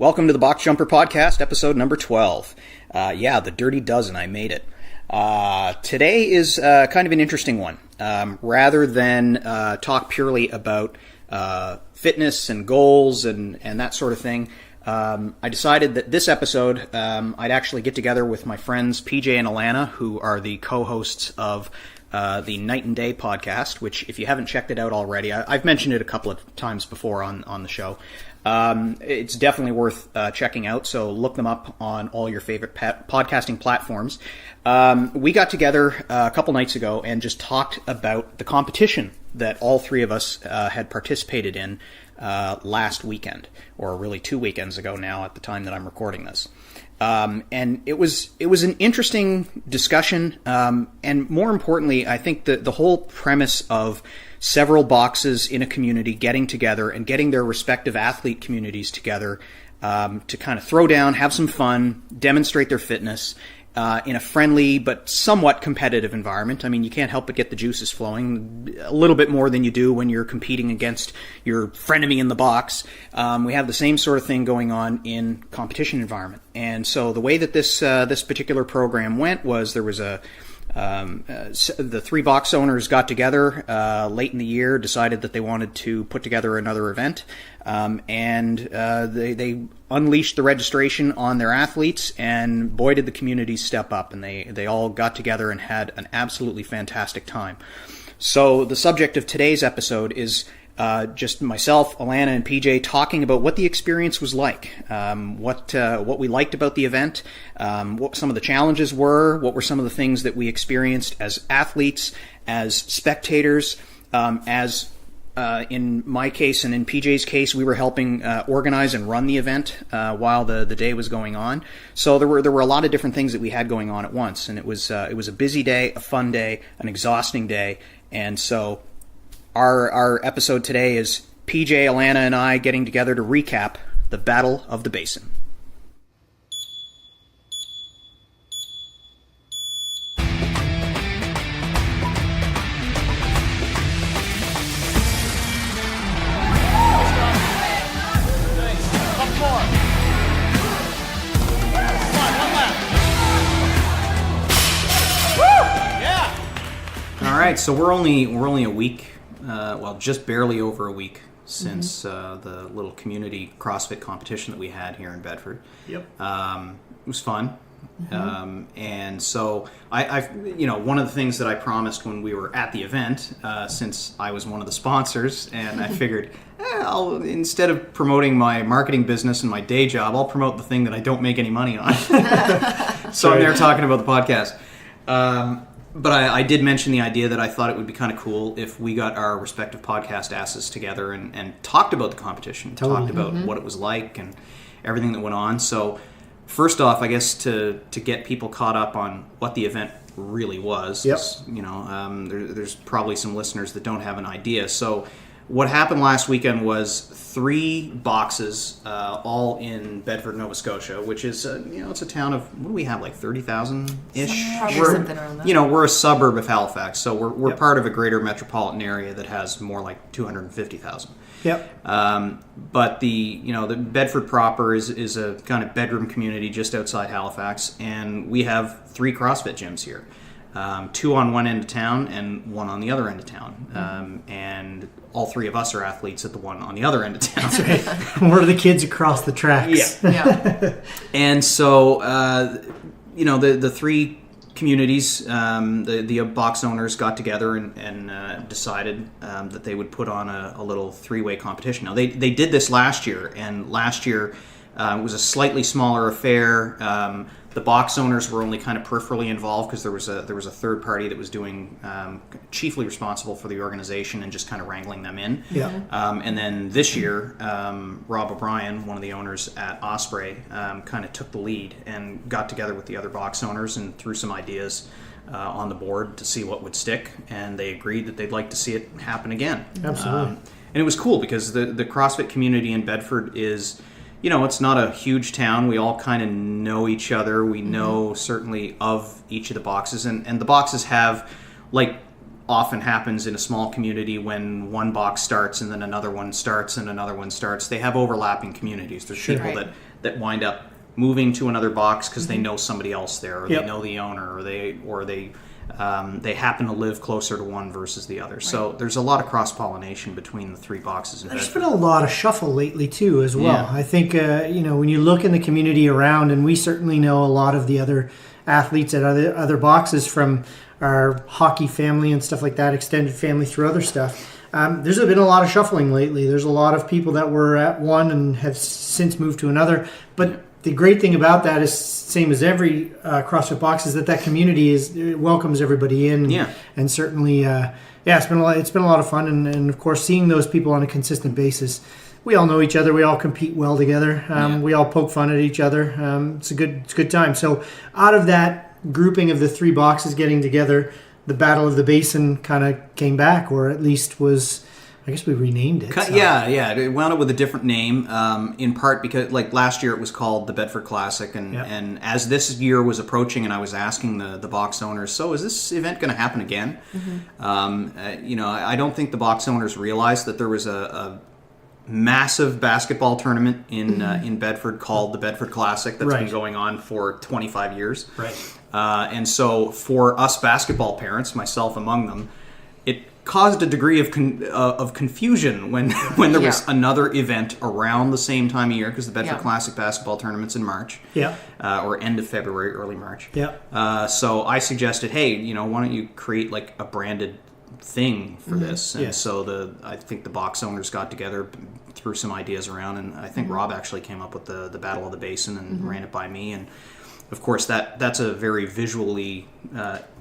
Welcome to the Box Jumper Podcast, episode number 12. The Dirty Dozen, I made it. Today is kind of an interesting one. Rather than talk purely about fitness and goals and that sort of thing, I decided that this episode I'd actually get together with my friends PJ and Alana, who are the co-hosts of the Night and Day podcast, which if you haven't checked it out already, I've mentioned it a couple of times before on the show. It's definitely worth checking out, so look them up on all your favorite podcasting platforms. We got together a couple nights ago and just talked about the competition that all three of us had participated in last weekend, or really 2 weekends ago now at the time that I'm recording this. And it was an interesting discussion, and more importantly, I think the whole premise of several boxes in a community getting together and getting their respective athlete communities together to kind of throw down, have some fun, demonstrate their fitness in a friendly but somewhat competitive environment. I mean, you can't help but get the juices flowing a little bit more than you do when you're competing against your frenemy in the box. We have the same sort of thing going on in competition environment. And so the way that this particular program went was there was the three box owners got together late in the year, decided that they wanted to put together another event, and they unleashed the registration on their athletes, and boy did the community step up, and they all got together and had an absolutely fantastic time. So the subject of today's episode is just myself, Alana, and PJ talking about what the experience was like, what we liked about the event, what some of the challenges were, what were some of the things that we experienced as athletes, as spectators, in my case and in PJ's case, we were helping organize and run the event while the day was going on. So there were a lot of different things that we had going on at once, and it was a busy day, a fun day, an exhausting day, and so Our episode today is PJ, Alana, and I getting together to recap the Battle of the Basin. All right, so we're only a week. Just barely over a week since the little community CrossFit competition that we had here in Bedford. Yep. It was fun. Mm-hmm. And so one of the things that I promised when we were at the event, since I was one of the sponsors, and I figured, instead of promoting my marketing business and my day job, I'll promote the thing that I don't make any money on. So I'm there talking about the podcast. But I did mention the idea that I thought it would be kind of cool if we got our respective podcast asses together and talked about the competition, talked about what it was like and everything that went on. So first off, I guess to get people caught up on what the event really was, there's probably some listeners that don't have an idea. So what happened last weekend was 3 boxes, all in Bedford, Nova Scotia, which is, it's a town of, what do we have, like 30,000-ish? Something around that. We're a suburb of Halifax, so we're part of a greater metropolitan area that has more like 250,000. Yep. But the Bedford proper is a kind of bedroom community just outside Halifax, and we have 3 CrossFit gyms here. 2 on one end of town and 1 on the other end of town. And all 3 of us are athletes at the one on the other end of town. That's right. We're the kids across the tracks. Yeah. And so, the 3 communities, the box owners got together and decided that they would put on a little 3-way competition. Now, they did this last year, and last year it was a slightly smaller affair. The box owners were only kind of peripherally involved because there was a third party that was doing chiefly responsible for the organization and just kind of wrangling them in. Yeah. And then this year, Rob O'Brien, one of the owners at Osprey, kind of took the lead and got together with the other box owners and threw some ideas on the board to see what would stick. And they agreed that they'd like to see it happen again. Absolutely. And it was cool because the CrossFit community in Bedford is, it's not a huge town. We all kind of know each other. We know certainly of each of the boxes. And the boxes have, like often happens in a small community when one box starts and then another one starts and another one starts. They have overlapping communities. There's people that wind up moving to another box because they know somebody else there, or they know the owner, or they happen to live closer to one versus the other. Right. So there's a lot of cross-pollination between the 3 boxes. There's been a lot of shuffle lately too, as well. Yeah. I think when you look in the community around, and we certainly know a lot of the other athletes at other boxes from our hockey family and stuff like that, extended family through other stuff. There's been a lot of shuffling lately. There's a lot of people that were at one and have since moved to another. But the great thing about that is, same as every CrossFit box, is that community it welcomes everybody in. And certainly, it's been a lot of fun. And of course, seeing those people on a consistent basis. We all know each other. We all compete well together. We all poke fun at each other. It's a good time. So out of that grouping of the 3 boxes getting together, the Battle of the Basin kind of came back, or at least was, I guess we renamed it. So. Yeah. It wound up with a different name, in part because, like, last year it was called the Bedford Classic, and as this year was approaching, and I was asking the box owners, so is this event going to happen again? I don't think the box owners realized that there was a massive basketball tournament in Bedford called the Bedford Classic that's been going on for 25 years. Right. And so for us basketball parents, myself among them, it caused a degree of confusion when there was another event around the same time of year, because the Bedford Classic basketball tournament's in March, or end of February, early March. So I suggested, hey, why don't you create like a branded thing for this? And so I think the box owners got together, threw some ideas around, and I think Rob actually came up with the Battle of the Basin and ran it by me. And of course that's a very visually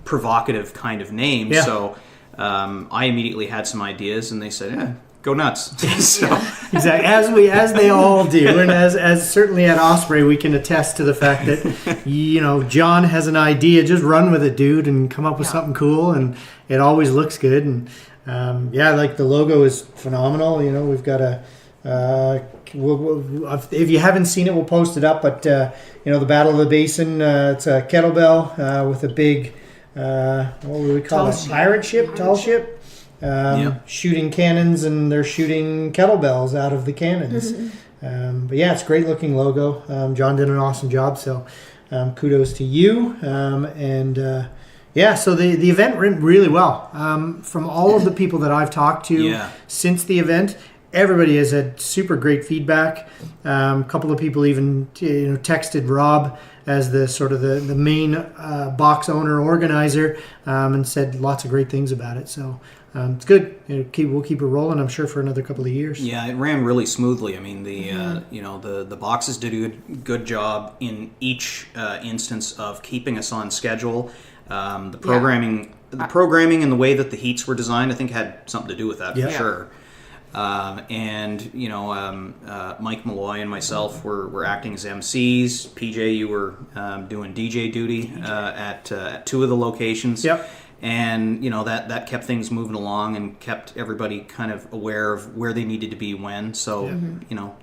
provocative kind of name. So I immediately had some ideas, and they said, go nuts. Exactly, as they all do, and as certainly at Osprey we can attest to the fact that John has an idea, just run with it, dude, and come up with something cool, and it always looks good. And like the logo is phenomenal. We've got if you haven't seen it, we'll post it up. But the Battle of the Basin, it's a kettlebell with a big what would we call it? Pirate ship, tall ship. Shooting cannons, and they're shooting kettlebells out of the cannons. But it's a great looking logo. John did an awesome job, so kudos to you. So the event went really well. From all of the people that I've talked to since the event, everybody has had super great feedback. A couple of people even texted Rob as the sort of the main box owner organizer, and said lots of great things about it. So it's good. We'll keep it rolling, I'm sure, for another couple of years. Yeah, it ran really smoothly. I mean, the boxes did a good job in each instance of keeping us on schedule. The programming and the way that the heats were designed, I think, had something to do with that for sure. Mike Malloy and myself were acting as MCs. PJ, you were doing DJ duty at 2 of the locations. And that kept things moving along and kept everybody kind of aware of where they needed to be when. So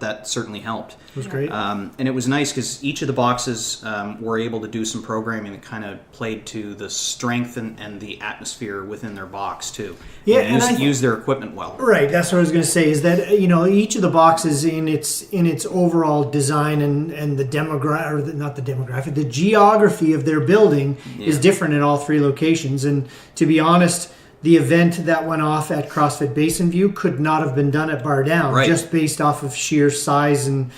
that certainly helped. It was great. And it was nice because each of the boxes were able to do some programming that kind of played to the strength and the atmosphere within their box too. And use their equipment well. Right. That's what I was going to say. Is that each of the boxes in its overall design and the the geography of their building is different in all 3 locations. And to be honest, the event that went off at CrossFit Basin View could not have been done at Bar Down, just based off of sheer size and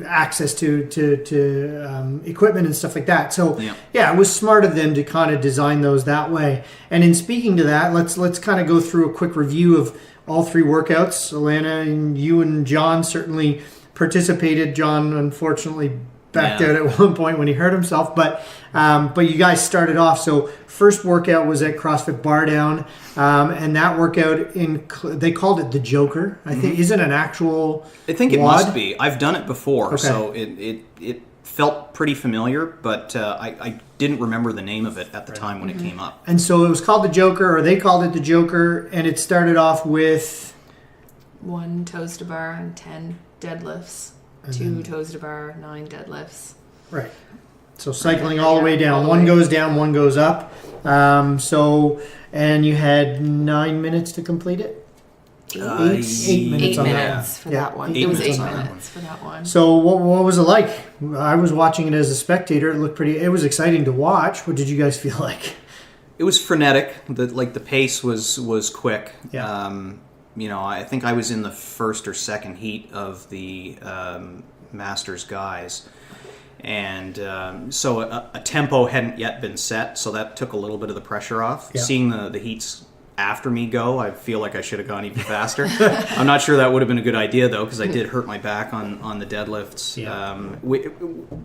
access to equipment and stuff like that. So it was smart of them to kind of design those that way. And in speaking to that, let's kind of go through a quick review of all 3 workouts. Alana and you and John certainly participated. John, unfortunately, backed out at one point when he hurt himself, but you guys started off. So first workout was at CrossFit Bar Down, and that workout they called it the Joker. I think is it an actual? I think it must be. I've done it before, so it felt pretty familiar, but I didn't remember the name of it at the time when it came up. And so it was called the Joker, or they called it the Joker, and it started off with 1 toes to bar and 10 deadlifts. 2 toes to bar, 9 deadlifts. Right. So cycling all the way down. all the One way. goes down, one goes up. And you had 9 minutes to complete it? Eight minutes 8 on that minutes for that one. It was 8 minutes for that one. So what was it like? I was watching it as a spectator. It looked pretty. It was exciting to watch. What did you guys feel like? It was frenetic. The pace was quick. Yeah. I think I was in the first or second heat of the Masters guys, and so a tempo hadn't yet been set, so that took a little bit of the pressure off. Yeah. Seeing the heats after me go, I feel like I should have gone even faster. I'm not sure that would have been a good idea though, because I did hurt my back on the deadlifts. Yeah.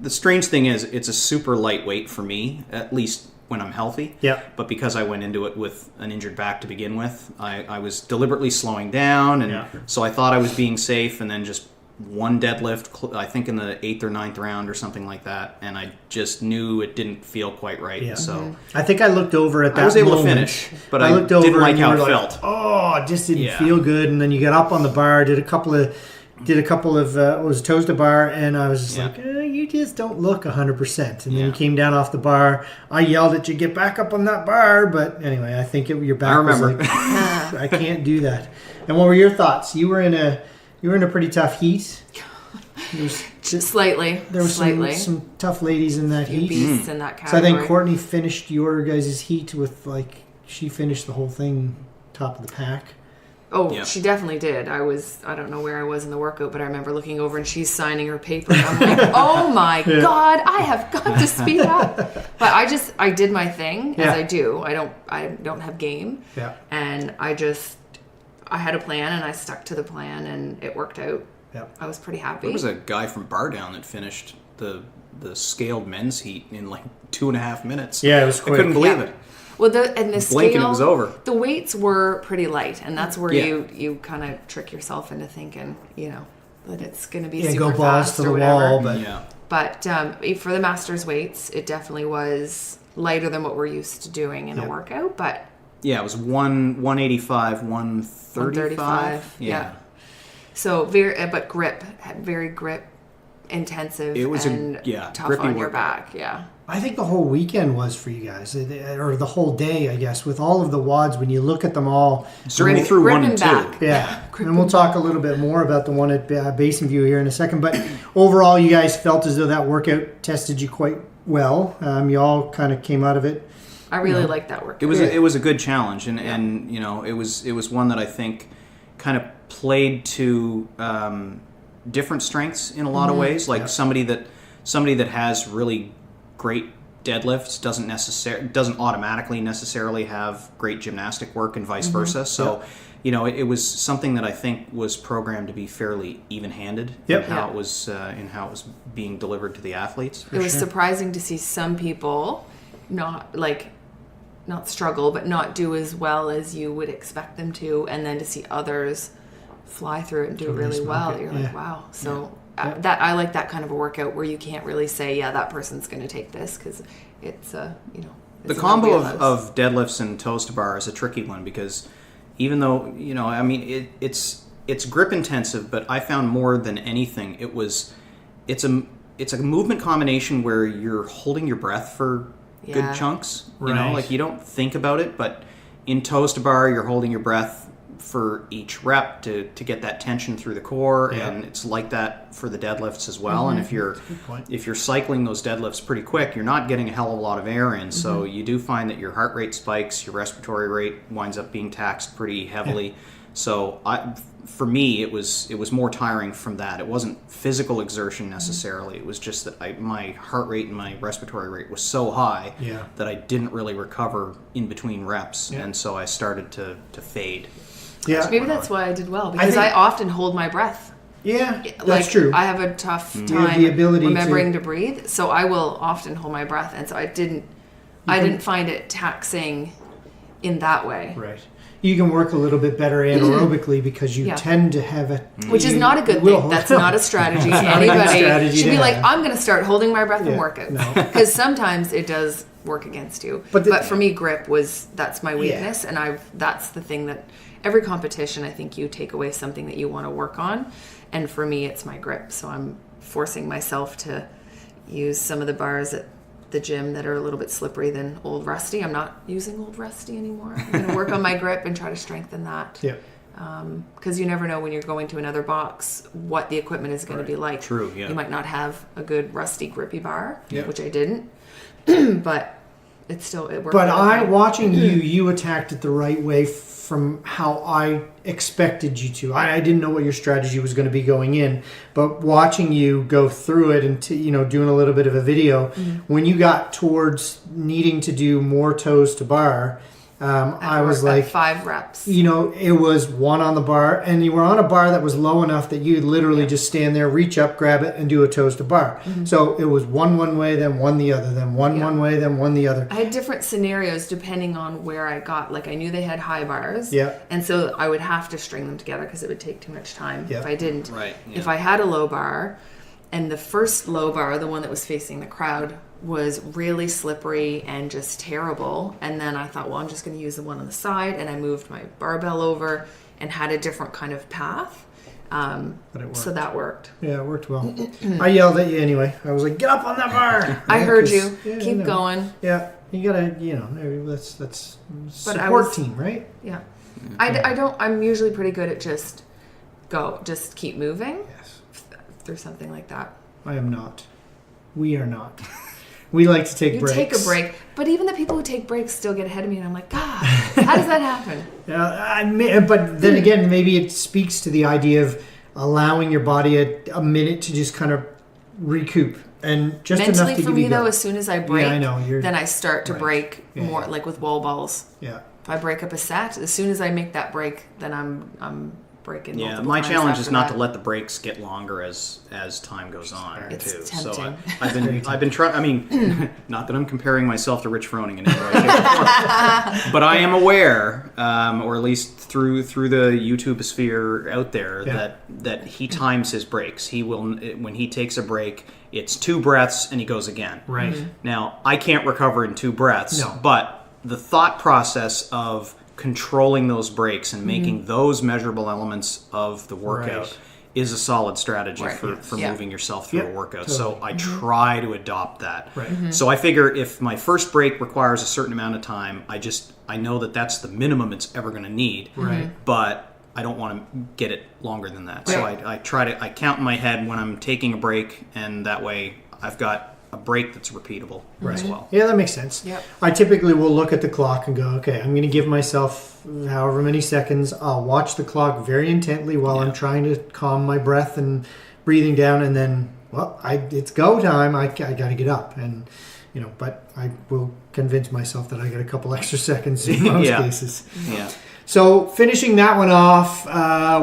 The strange thing is, it's a super lightweight for me, at least when I'm healthy. Yeah. But because I went into it with an injured back to begin with, I was deliberately slowing down, and so I thought I was being safe, and then just one deadlift, I think in the 8th or 9th round or something like that, and I just knew it didn't feel quite right. Yeah. So I think I looked over at that I was able moment. to finish, but I looked over didn't like and you how were it felt. Oh, it just didn't feel good. And then you got up on the bar, did a couple of it was toes to bar, and I was just like, you just don't look 100%. And then you came down off the bar. I yelled at you, get back up on that bar. But anyway, I think your back was like, I can't do that. And what were your thoughts? You were in a pretty tough heat. Slightly. There were some tough ladies in that heat. Beasts in that So I category. think Courtney finished your guys' heat with she finished the whole thing top of the pack. Oh, Yep. she definitely did. I don't know where I was in the workout, but I remember looking over and she's signing her paper. And I'm like, oh my God, I have got to speed up. But I did my thing as I do. I don't have game. Yeah. And I had a plan and I stuck to the plan and it worked out. Yeah. I was pretty happy. There was a guy from Bar Down that finished the scaled men's heat in like 2.5 minutes. Yeah, it was quick. I couldn't believe it. Well, the Blink and scale, it was over. The weights were pretty light, and that's where you kind of trick yourself into thinking, that it's going to be super go balls fast to or the whatever. wall, but But for the Masters weights, it definitely was lighter than what we're used to doing in a workout. But yeah, it was 185, 135. Yeah. So very grip intensive. It was tough grippy on your workout. back. Yeah. I think the whole weekend was for you guys, or the whole day, I guess, with all of the WODs. When you look at them all, Certainly through grip 1 and and 2. back. yeah. And we'll talk a little bit more about the one at Basin View here in a second. But overall, you guys felt as though that workout tested you quite well. You all kind of came out of it. I really liked that workout. It was a good challenge, and it was one that I think kind of played to different strengths in a lot of ways. Like somebody that has really great deadlifts doesn't automatically necessarily have great gymnastic work, and vice versa. So, it was something that I think was programmed to be fairly even-handed in how it was being delivered to the athletes. It was surprising to see some people not struggle, but not do as well as you would expect them to, and then to see others fly through it and do it really well. You're like, wow. So that I like that kind of a workout where you can't really say, that person's going to take this, because it's The combo of deadlifts and toes to bar is a tricky one, because even though it's grip intensive, but I found more than anything it's a movement combination where you're holding your breath for good chunks. Right. You don't think about it, but in toes to bar, you're holding your breath for each rep to get that tension through the core, and it's like that for the deadlifts as well. And if you're cycling those deadlifts pretty quick, you're not getting a hell of a lot of air in, so you do find that your heart rate spikes, your respiratory rate winds up being taxed pretty heavily. So for me, it was more tiring from that. It wasn't physical exertion necessarily. It was just that my heart rate and my respiratory rate was so high that I didn't really recover in between reps, and so I started to fade. Yeah. Maybe that's why I did well, because I often hold my breath. Yeah, that's true. I have a tough You have time the ability remembering to breathe, so I will often hold my breath, and so I didn't find it taxing in that way. Right. You can work a little bit better anaerobically because you tend to have a... Which is not a good thing. That's not a strategy. Anybody should be like, I'm going to start holding my breath and work out. Because sometimes it does work against you. But for me, grip that's my weakness, and that's the thing that every competition, I think you take away something that you want to work on. And for me, it's my grip. So I'm forcing myself to use some of the bars at the gym that are a little bit slippery than Old Rusty. I'm not using Old Rusty anymore. I'm going to work on my grip and try to strengthen that. Yeah. Because you never know when you're going to another box what the equipment is going to be like. True, yeah. You might not have a good rusty grippy bar, Yeah. which I didn't. But it worked. But okay. watching you attacked it the right way from how I expected you to. I didn't know what your strategy was going to be going in, but watching you go through it and doing a little bit of a video, when you got towards needing to do more toes to bar, I was like 5 reps. It was 1 on the bar, and you were on a bar that was low enough that you literally just stand there, reach up, grab it, and do a toes to bar. So it was one way, then one the other, then one way, then one the other. I had different scenarios depending on where I got. Like I knew they had high bars, Yeah. and so I would have to string them together because it would take too much time Yeah. if I didn't. Right, yeah. If I had a low bar, and the first low bar, the one that was facing the crowd, was really slippery and just terrible. And then I thought, well, I'm just going to use the one on the side, and I moved my barbell over and had a different kind of path. But it worked. So that worked. Yeah, it worked well. I yelled at you anyway. I was like, "Get up on that bar!" I heard 'cause- you. yeah, Keep going. Yeah, you gotta, that's But I support was- team, right? Yeah. I'm usually pretty good at just keep moving Yes. through something like that. I am not. We are not. We like to take You breaks. take a break, but even the people who take breaks still get ahead of me, and I'm like, God, how does that happen? But then again, maybe it speaks to the idea of allowing your body a minute to just kind of recoup, and just enough Mentally to for give me you though, go. as soon as I break, I know, then I start to right. break Yeah, more, yeah. like with wall balls. Yeah. If I break up a set, as soon as I make that break, then I'm breaking. Yeah, multiple my times challenge is after not that. to let the breaks get longer as time goes on It's too. tempting. So I've been trying. I mean, not that I'm comparing myself to Rich Froning in any way, shape, or form, but I am aware, or at least through the YouTube sphere out there, Yeah. that he times his breaks. He will, when he takes a break, it's 2 breaths and he goes again. Right. Now I can't recover in 2 breaths, No. but the thought process of controlling those breaks and making those measurable elements of the workout Right. is a solid strategy Right. for Yeah. moving yourself through Yep, a workout. totally. So I try to adopt that. Right. So I figure if my first break requires a certain amount of time, I know that that's the minimum it's ever going to need. Right. But I don't want to get it longer than that. So Right. I count in my head when I'm taking a break, and that way I've got a break that's repeatable as well. Yeah, that makes sense. Yep. I typically will look at the clock and go, okay, I'm going to give myself however many seconds. I'll watch the clock very intently while I'm trying to calm my breath and breathing down, and then, it's go time. I got to get up, and but I will convince myself that I got a couple extra seconds in most Yeah. cases. Yeah. So finishing that one off,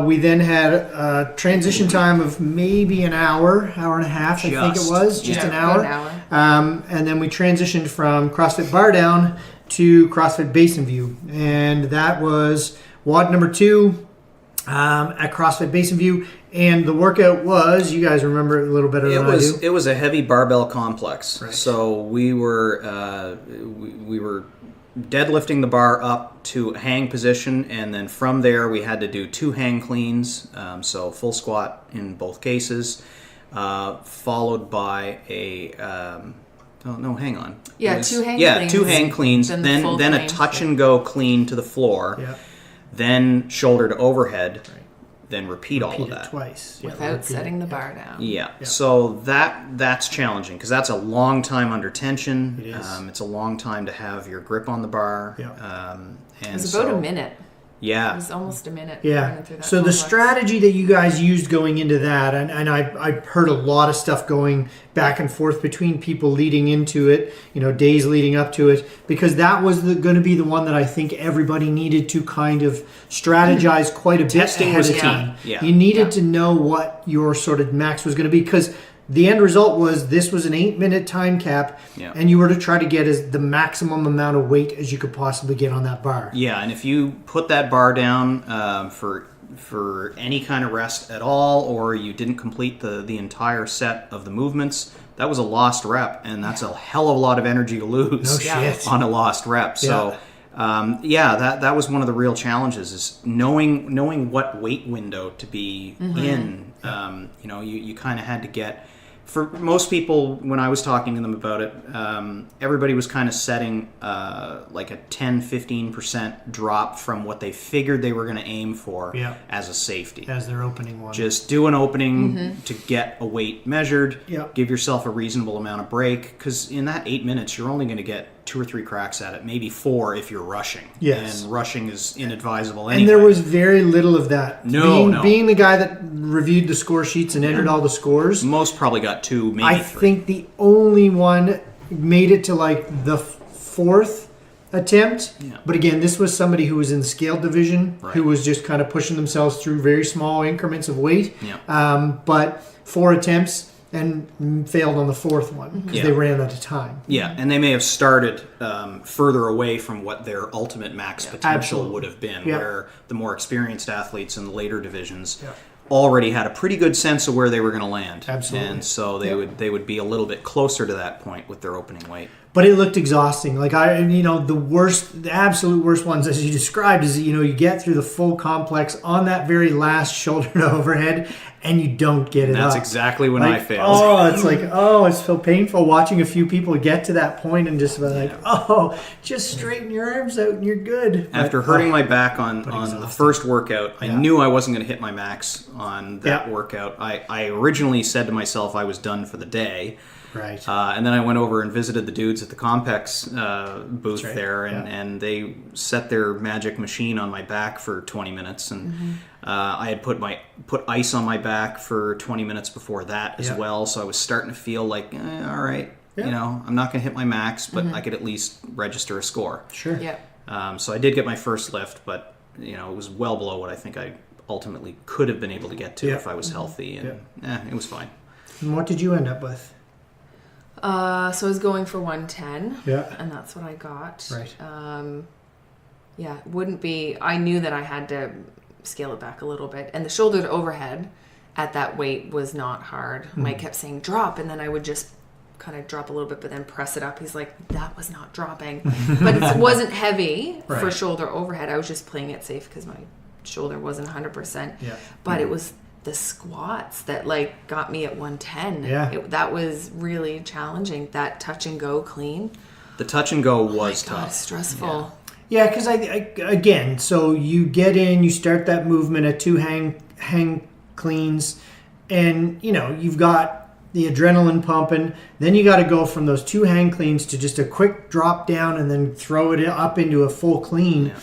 we then had a transition time of maybe an hour and a half, I think it was, just Yeah. an hour. About an hour. And then we transitioned from CrossFit Bar Down to CrossFit Basin View. And that was WOD number 2 at CrossFit Basin View. And the workout was, you guys remember it a little better than I do. It was a heavy barbell complex. Right. So we were we were deadlifting the bar up to hang position, and then from there we had to do 2 hang cleans, so full squat in both cases, followed by a hang on. Yeah, It was- 2 hang yeah, cleans. 2 hang cleans, Then the full then a clean. touch and go clean to the floor, Yeah. then shoulder to overhead, then repeat all Repeat of it that. twice. Yeah, Without repeat setting it. the bar down. Yeah. So that's challenging because that's a long time under tension. It is. It's a long time to have your grip on the bar. Yeah. It And was about so, a minute. It Yeah. was almost a minute. Yeah. running through that So the complex. strategy that you guys used going into that, and I heard a lot of stuff going back and forth between people leading into it, days leading up to it, because that was going to be the one that I think everybody needed to kind of strategize quite a bit Testing ahead was of key. time. Yeah. You needed Yeah. to know what your sort of max was going to be, because the end result was this was an 8-minute time cap, Yeah. and you were to try to get the maximum amount of weight as you could possibly get on that bar. Yeah. And if you put that bar down for any kind of rest at all, or you didn't complete the entire set of the movements, that was a lost rep, and that's a hell of a lot of energy to lose No shit. on a lost rep. So. That was one of the real challenges is knowing what weight window to be in. You kind of had to get for most people, when I was talking to them about it, everybody was kind of setting like a 10-15% drop from what they figured they were going to aim for as a safety. As their opening one. Just do an opening to get a weight measured. Give yourself a reasonable amount of break, because in that 8 minutes, you're only going to get 2 or 3 cracks at it, maybe 4 if you're rushing. Yes. And rushing is inadvisable anyway. And there was very little of that. No. Being the guy that reviewed the score sheets and entered all the scores. Most probably got 2, maybe 3. I think the only one made it to like the 4th attempt. Yeah. But again, this was somebody who was in the scaled division, Right. who was just kind of pushing themselves through very small increments of weight. Yeah. But 4 attempts and failed on the 4th one because they ran out of time. Yeah, and they may have started further away from what their ultimate max potential would have been, where the more experienced athletes in the later divisions already had a pretty good sense of where they were going to land. Absolutely. And so they would be a little bit closer to that point with their opening weight. But it looked exhausting. Like the absolute worst ones, as you described, is you get through the full complex on that very last shoulder to overhead, and you don't get it That's up. exactly when I failed. It's so painful watching a few people get to that point and just be just straighten your arms out and you're good. After hurting my back on the first workout, I knew I wasn't going to hit my max on that workout. I originally said to myself I was done for the day. Right. And then I went over and visited the dudes at the Compex booth there, and they set their magic machine on my back for 20 minutes, and I had put ice on my back for 20 minutes before that as well, so I was starting to feel like, all right, I'm not going to hit my max, but I could at least register a score. Sure. Yeah. So I did get my first lift, but it was well below what I think I ultimately could have been able to get to if I was healthy, and it was fine. And what did you end up with? So I was going for 110. Yeah. And that's what I got. Right. Wouldn't be. I knew that I had to scale it back a little bit, and the shoulder to overhead at that weight was not hard. Mike kept saying drop, and then I would just kind of drop a little bit, but then press it up. He's like, that was not dropping, but it wasn't heavy for shoulder overhead. I was just playing it safe because my shoulder wasn't 100%. Yeah. But it was the squats that got me at 110. Yeah. That was really challenging. That touch and go clean. The touch and go was God, tough. stressful. Yeah, because again, so you get in, you start that movement at 2 hang cleans, and you've got the adrenaline pumping. Then you got to go from those 2 hang cleans to just a quick drop down and then throw it up into a full clean. Yeah.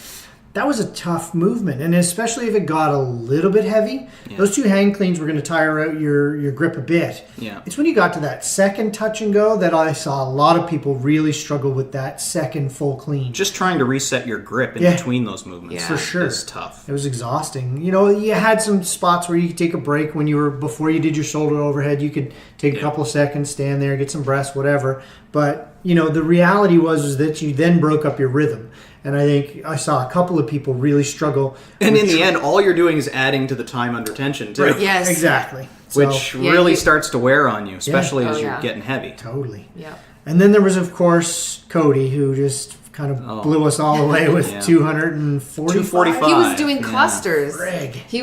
That was a tough movement, and especially if it got a little bit heavy. Those 2 hang cleans were going to tire out your grip a bit. Yeah. It's when you got to that second touch and go that I saw a lot of people really struggle with that second full clean. Just trying to reset your grip in between those movements For sure. is tough. It was exhausting. You had some spots where you could take a break before you did your shoulder overhead. You could take a couple of seconds, stand there, get some breaths, whatever. But, the reality was that you then broke up your rhythm. And I think I saw a couple of people really struggle. And in the end, all you're doing is adding to the time under tension, too. Right. Yes. Exactly. Which really starts to wear on you, especially as you're getting heavy. Totally. Yeah. And then there was, of course, Cody, who just kind of blew us all away with 245. He was doing clusters. Frig. He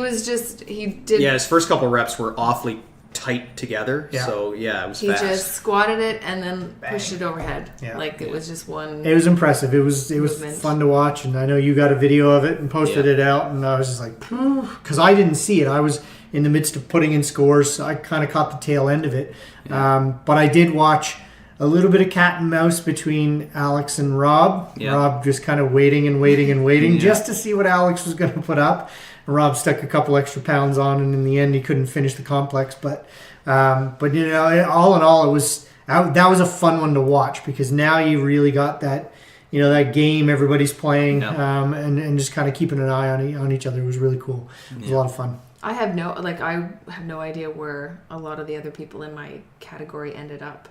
did. Yeah, his first couple reps were awfully tight together. Yeah. So, it was He fast. just squatted it and then pushed it overhead. Yeah. It was just one. It was impressive. It was movement. fun to watch, and I know you got a video of it and posted it out, and I was just like, because I didn't see it. I was in the midst of putting in scores. So I kind of caught the tail end of it. Yeah. But I did watch a little bit of cat and mouse between Alex and Rob. Yeah. Rob just kind of waiting just to see what Alex was going to put up. And Rob stuck a couple extra pounds on, and in the end, he couldn't finish the complex. But all in all, it was that was a fun one to watch, because now you really got that that game everybody's playing, and just kind of keeping an eye on each other was really cool. It was a lot of fun. I have no idea where a lot of the other people in my category ended up.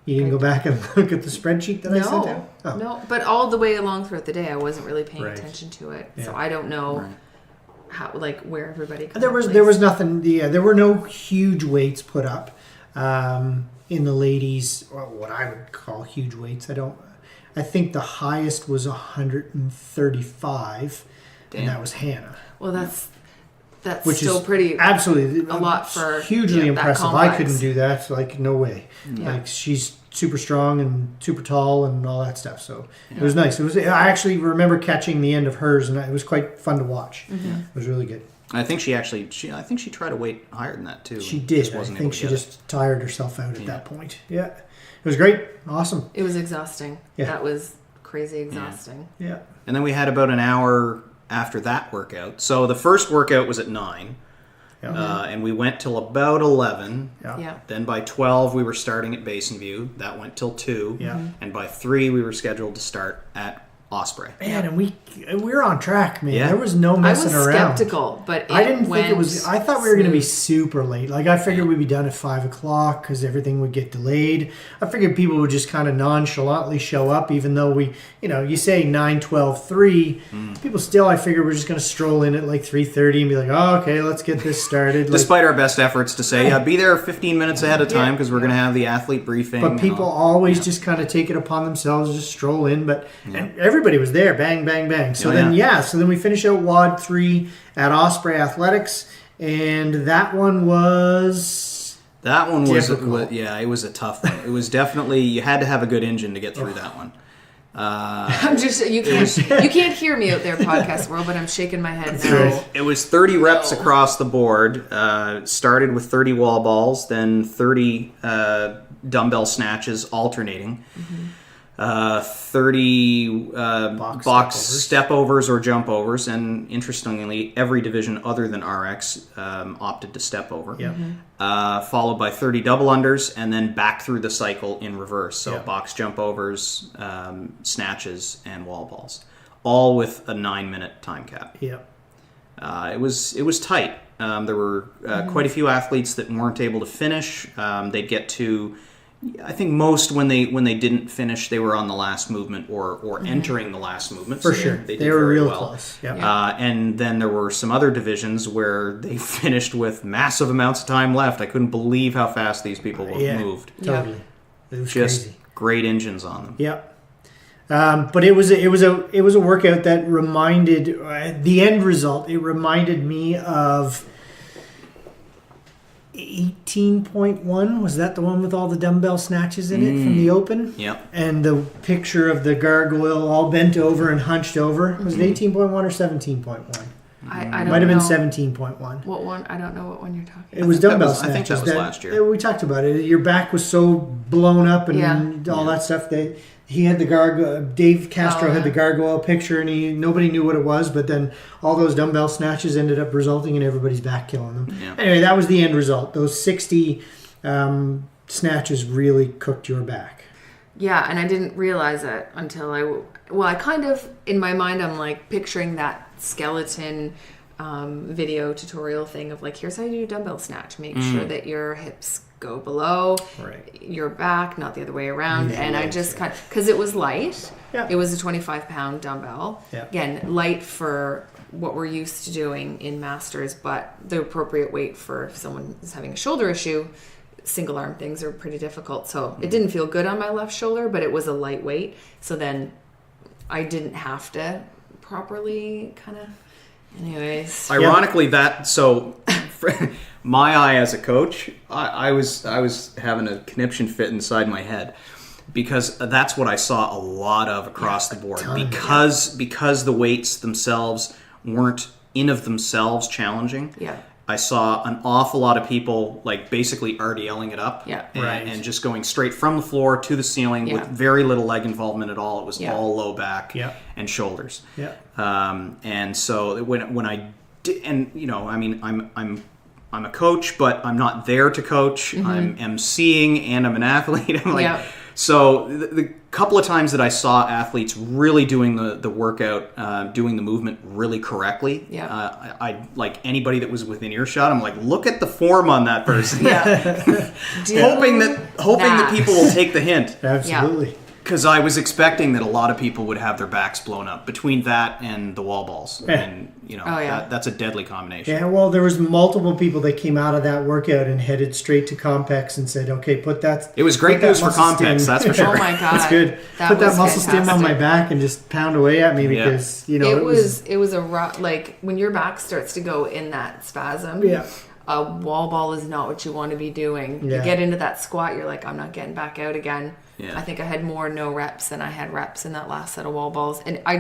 You didn't go back and look at the spreadsheet that I sent out? Oh. No, but all the way along throughout the day, I wasn't really paying Right. attention to it, Yeah. so I don't know how where everybody. There was nothing. Yeah, there were no huge weights put up in the ladies, or what I would call huge weights. I think the highest was 135, and that was Hannah. Well, that's That's which still is pretty absolutely a lot for hugely that impressive. complex. I couldn't do that. Like, no way. Yeah. Like, she's super strong and super tall and all that stuff. So it was nice. I actually remember catching the end of hers, and it was quite fun to watch. It was really good. I think I think she tried to weight higher than that too. She did. I think she just tired herself out at that point. Yeah. It was great. Awesome. It was exhausting. Yeah. That was crazy exhausting. Yeah. And then we had about an hour after that workout. So the first workout was at 9. Yeah. And we went till about 11. Yeah. Then by 12, we were starting at Basin View. That went till 2. Yeah. And by 3, we were scheduled to start at Osprey. Man, and we were on track, man. Yeah. There was no I messing was around. skeptical, but I didn't think it was. I thought we were going to be smooth. super late. Like, I figured we'd be done at 5 o'clock because everything would get delayed. I figured people would just kind of nonchalantly show up, even though you say 9, 12, 3. People still, I figured, we're just going to stroll in at like 3:30 and be like, oh, okay, let's get this started. Despite our best efforts to say, be there 15 minutes ahead of time because we're going to have the athlete briefing. But people always just kind of take it upon themselves to just stroll in. And everybody was there, bang, bang, bang. So so then we finish out WOD 3 at Osprey Athletics, and that one was difficult. It was a tough one. It was definitely, you had to have a good engine to get through that one. I'm just you can't hear me out there, podcast world, but I'm shaking my head now. It was 30 reps across the board. Started with 30 wall balls, then 30 dumbbell snatches alternating. 30 box step overs or jump overs, and interestingly, every division other than RX opted to step over. Followed by 30 double unders, and then back through the cycle in reverse. So box jump overs, snatches, and wall balls, all with a 9-minute time cap. It was tight. There were quite a few athletes that weren't able to finish. They'd get to, I think most when they didn't finish, they were on the last movement or entering the last movement. For so sure. They were very real well. close. And then there were some other divisions where they finished with massive amounts of time left. I couldn't believe how fast these people moved. Totally. It was Just crazy. great engines on them. But it was a workout that reminded the end result. It reminded me of 18.1. Was that the one with all the dumbbell snatches in it from the Open? And the picture of the gargoyle all bent over and hunched over. Was it 18.1 or 17.1? I don't Might have been know. 17.1. What one? I don't know what one you're talking about. It was dumbbell I think snatches. that was last year. We talked about it. Your back was so blown up and all that stuff that he had the gargoyle. Dave Castro had the gargoyle picture, and nobody knew what it was. But then all those dumbbell snatches ended up resulting in everybody's back killing them. Anyway, that was the end result. Those 60 snatches really cooked your back. Yeah, and I didn't realize it until I kind of, in my mind, I'm like picturing that skeleton video tutorial thing of like, here's how you do dumbbell snatch. Make sure that your hips go below your back, not the other way around. And I just because it was light. It was a 25-pound dumbbell. Again, light for what we're used to doing in Masters, but the appropriate weight for if someone is having a shoulder issue. Single arm things are pretty difficult. So it didn't feel good on my left shoulder, but it was a light weight. So then I didn't have to properly kind of, anyways. Ironically, my eye as a coach, I was having a conniption fit inside my head because that's what I saw a lot of across the board. Because the weights themselves weren't in of themselves challenging. I saw an awful lot of people like basically RDLing it up and just going straight from the floor to the ceiling with very little leg involvement at all. It was all low back and shoulders. And so when I did, and I mean, I'm a coach, but I'm not there to coach. I'm emceeing and I'm an athlete. I'm like, so the couple of times that I saw athletes really doing the workout, doing the movement really correctly, I like anybody that was within earshot, I'm like, look at the form on that person. Hoping that people will take the hint. Absolutely. Because I was expecting that a lot of people would have their backs blown up between that and the wall balls. Yeah. And, that's a deadly combination. Yeah, well, there was multiple people that came out of that workout and headed straight to Compex and said, okay, put that... It was great news for Compex, that's for sure. Oh my God. That's good. Put that muscle stim on my back and just pound away at me because, it was a rough, like, when your back starts to go in that spasm, a wall ball is not what you want to be doing. You get into that squat, you're like, I'm not getting back out again. Yeah. I think I had more no reps than I had reps in that last set of wall balls. And I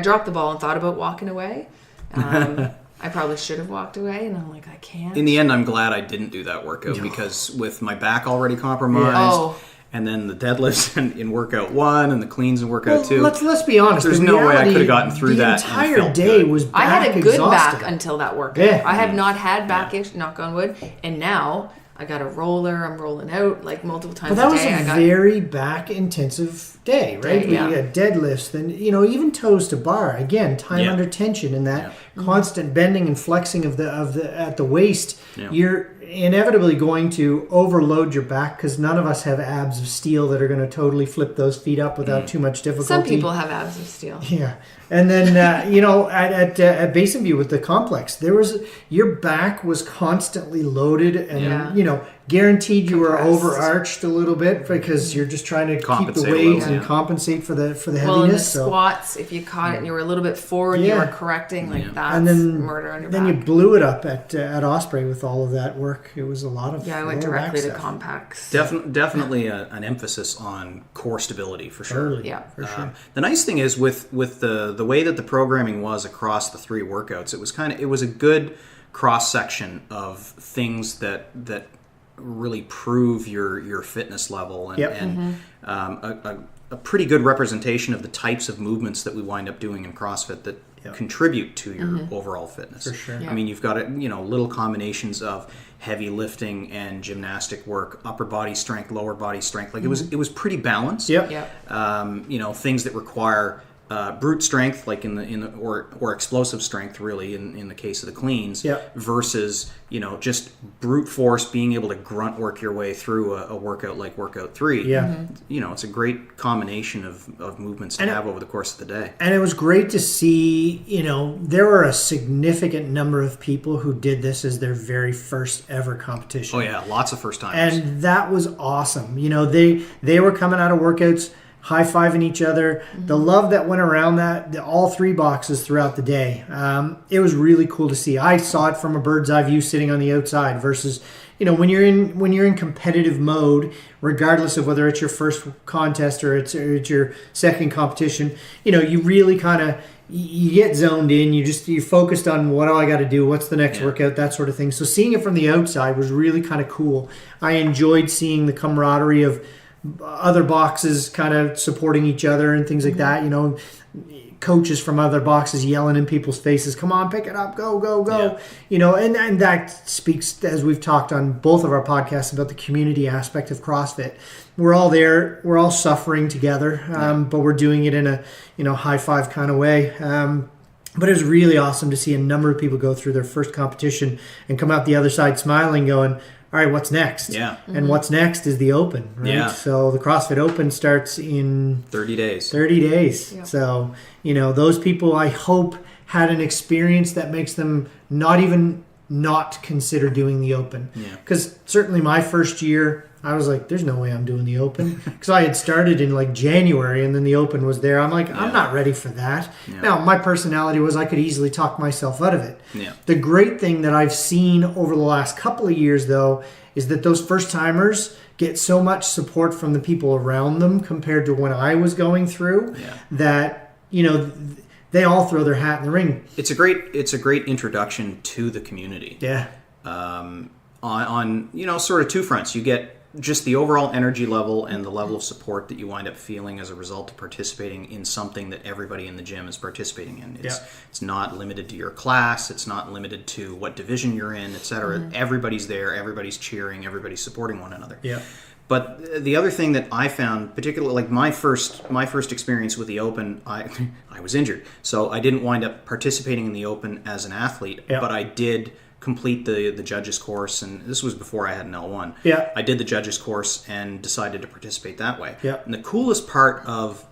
dropped the ball and thought about walking away. I probably should have walked away, and I'm like, I can't. In the end, I'm glad I didn't do that workout because with my back already compromised, and then the deadlifts in workout 1 and the cleans in workout 2. Let's be honest. There's no way I could have gotten through that. The entire day was back I had a good exhausted. back until that workout. Yeah. I have not had back-ish, knock on wood, and now I got a roller. I'm rolling out like multiple times a day. But that was a very back-intensive day, right? We had deadlifts, then even toes to bar. Again, time under tension and that constant bending and flexing of the at the waist. Yeah. You're inevitably going to overload your back because none of us have abs of steel that are going to totally flip those feet up without too much difficulty. Some people have abs of steel. Yeah. And then, at Basin View with the complex, your back was constantly loaded and, guaranteed you were overarched a little bit because you're just trying to keep the weight and compensate for the heaviness. Well, in the squats, if you caught it and you were a little bit forward, you were correcting, that's and then, murder on your back. Then you blew it up at Osprey with all of that work. It was a lot of I went directly to compacts. Definitely an emphasis on core stability for sure. Totally. Yeah, for sure. The nice thing is with the way that the programming was across the 3 workouts, it was a good cross section of things that really prove your fitness level and a pretty good representation of the types of movements that we wind up doing in CrossFit that contribute to your overall fitness. For sure. I mean, you've got little combinations of heavy lifting and gymnastic work, upper body strength, lower body strength. Like it was pretty balanced. Things that require brute strength, like in the or explosive strength, really in the case of the cleans, versus just brute force, being able to grunt work your way through a workout like workout 3. It's a great combination of movements to have over the course of the day. And it was great to see. There were a significant number of people who did this as their very first ever competition. Oh yeah, lots of first timers, and that was awesome. They were coming out of workouts, high-fiving each other. The love that went around all 3 boxes throughout the day. It was really cool to see. I saw it from a bird's eye view sitting on the outside versus, when you're in competitive mode, regardless of whether it's your first contest or it's your second competition, you really kind of you get zoned in. You're focused on what do I got to do? What's the next workout? That sort of thing. So seeing it from the outside was really kind of cool. I enjoyed seeing the camaraderie of other boxes kind of supporting each other and things like that. Coaches from other boxes yelling in people's faces, come on, pick it up, go, go, go. And that speaks, as we've talked on both of our podcasts, about the community aspect of CrossFit. We're all there, we're all suffering together, but we're doing it in a high five kind of way. But it was really awesome to see a number of people go through their first competition and come out the other side smiling, going, all right, what's next? Yeah. And what's next is the Open, right? Yeah. So the CrossFit Open starts in 30 days. 30 days. Yeah. So, those people, I hope, had an experience that makes them not consider doing the Open. Yeah. Because certainly my first year, I was like, there's no way I'm doing the Open. Because I had started in like January and then the Open was there. I'm like, I'm not ready for that. Yeah. Now, my personality was I could easily talk myself out of it. Yeah. The great thing that I've seen over the last couple of years, though, is that those first timers get so much support from the people around them compared to when I was going through that, they all throw their hat in the ring. It's a great introduction to the community. Yeah. On sort of 2 fronts. You get just the overall energy level and the level of support that you wind up feeling as a result of participating in something that everybody in the gym is participating in. It's not limited to your class. It's not limited to what division you're in, etc. Mm-hmm. Everybody's there. Everybody's cheering. Everybody's supporting one another. Yeah. But the other thing that I found, particularly like my first experience with the Open, I was injured, so I didn't wind up participating in the Open as an athlete, but I did complete the judges course, and this was before I had an L1. Yeah. I did the judges course and decided to participate that way. Yeah. And the coolest part of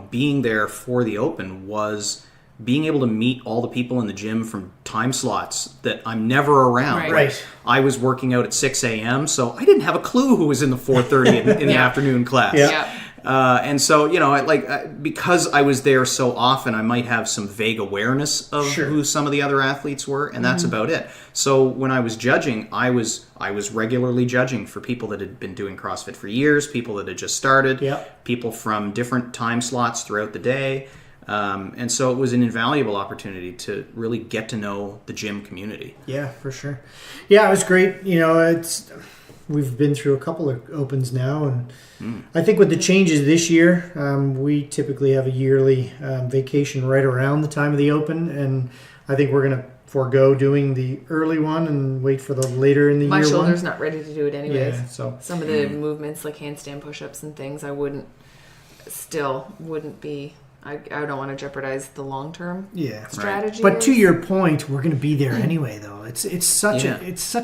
being there for the Open was being able to meet all the people in the gym from time slots that I'm never around. Right. Right. I was working out at 6 a.m., so I didn't have a clue who was in the 4:30 in the afternoon class. Yeah. And so, because I was there so often, I might have some vague awareness of who some of the other athletes were, and that's about it. So when I was judging, I was regularly judging for people that had been doing CrossFit for years, people that had just started, people from different time slots throughout the day. And so it was an invaluable opportunity to really get to know the gym community. Yeah, for sure. Yeah, it was great. We've been through a couple of Opens now, and I think with the changes this year, we typically have a yearly vacation right around the time of the Open, and I think we're going to forego doing the early one and wait for the later in the year My one. shoulder's not ready to do it anyways. Yeah, so some of the movements like handstand push-ups and things, I wouldn't be. I don't want to jeopardize the long-term strategy. But to your point, we're going to be there anyway, though. It's such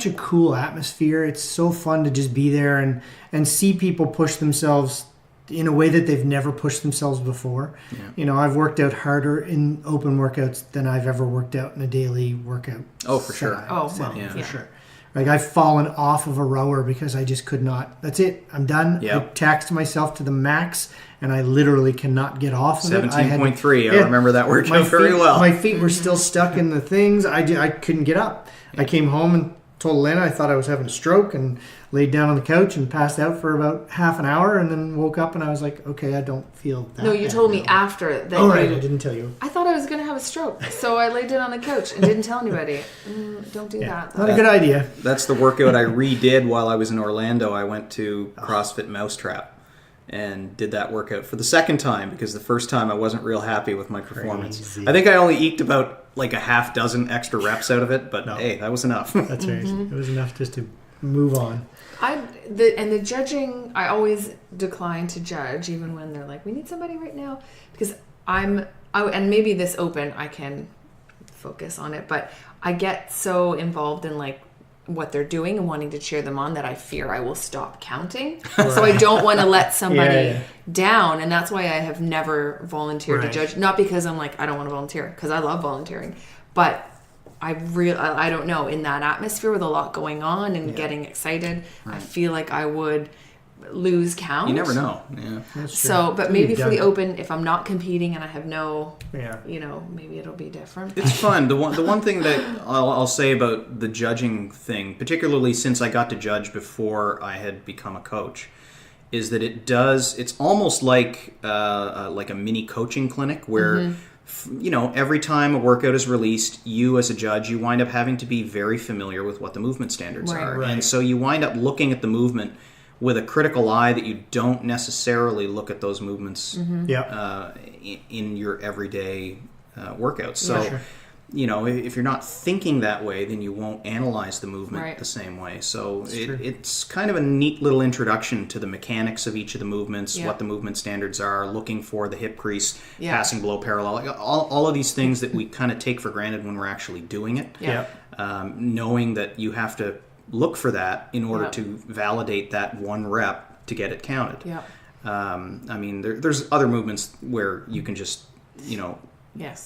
a cool atmosphere. It's so fun to just be there and see people push themselves in a way that they've never pushed themselves before. Yeah. I've worked out harder in Open workouts than I've ever worked out in a daily workout. Oh, for sure. For sure. Like, I've fallen off of a rower because I just could not. That's it. I'm done. Yep. I taxed myself to the max, and I literally cannot get off of 17.3. I remember that workout very well. My feet were still stuck in the things. I couldn't get up. Yeah. I came home and told Lena I thought I was having a stroke and laid down on the couch and passed out for about half an hour, and then woke up and I was like, okay, I don't feel that. No, you told me after that. Oh, right. I didn't tell you. I thought I was going to have a stroke, so I laid down on the couch and didn't tell anybody. Don't do that. Not a good idea. That's the workout I redid while I was in Orlando. I went to CrossFit Mousetrap and did that workout for the second time because the first time I wasn't real happy with my performance. Crazy. I think I only eked about like a half dozen extra reps out of it, but hey, that was enough. That's right. It was enough just to move on. The judging, I always decline to judge, even when they're like, we need somebody right now, because and maybe this Open I can focus on it, but I get so involved in like what they're doing and wanting to cheer them on that I fear I will stop counting. Right. So I don't want to let somebody down, and that's why I have never volunteered to judge. Not because I'm like, I don't want to volunteer, because I love volunteering, but I don't know, in that atmosphere with a lot going on and getting excited, I feel like I would lose count. You never know. Yeah. So, but maybe for the Open, if I'm not competing and I have no, maybe it'll be different. It's fun. The one thing that I'll say about the judging thing, particularly since I got to judge before I had become a coach, is that it's almost like a mini coaching clinic where every time a workout is released, you as a judge, you wind up having to be very familiar with what the movement standards are. Right. And so you wind up looking at the movement with a critical eye that you don't necessarily look at those movements in your everyday workouts. So, if you're not thinking that way, then you won't analyze the movement the same way. So it's kind of a neat little introduction to the mechanics of each of the movements, what the movement standards are, looking for the hip crease, passing below parallel, like all of these things that we kind of take for granted when we're actually doing it. Yeah. Knowing that you have to look for that in order to validate that one rep to get it counted. Yeah. There's other movements where you can just,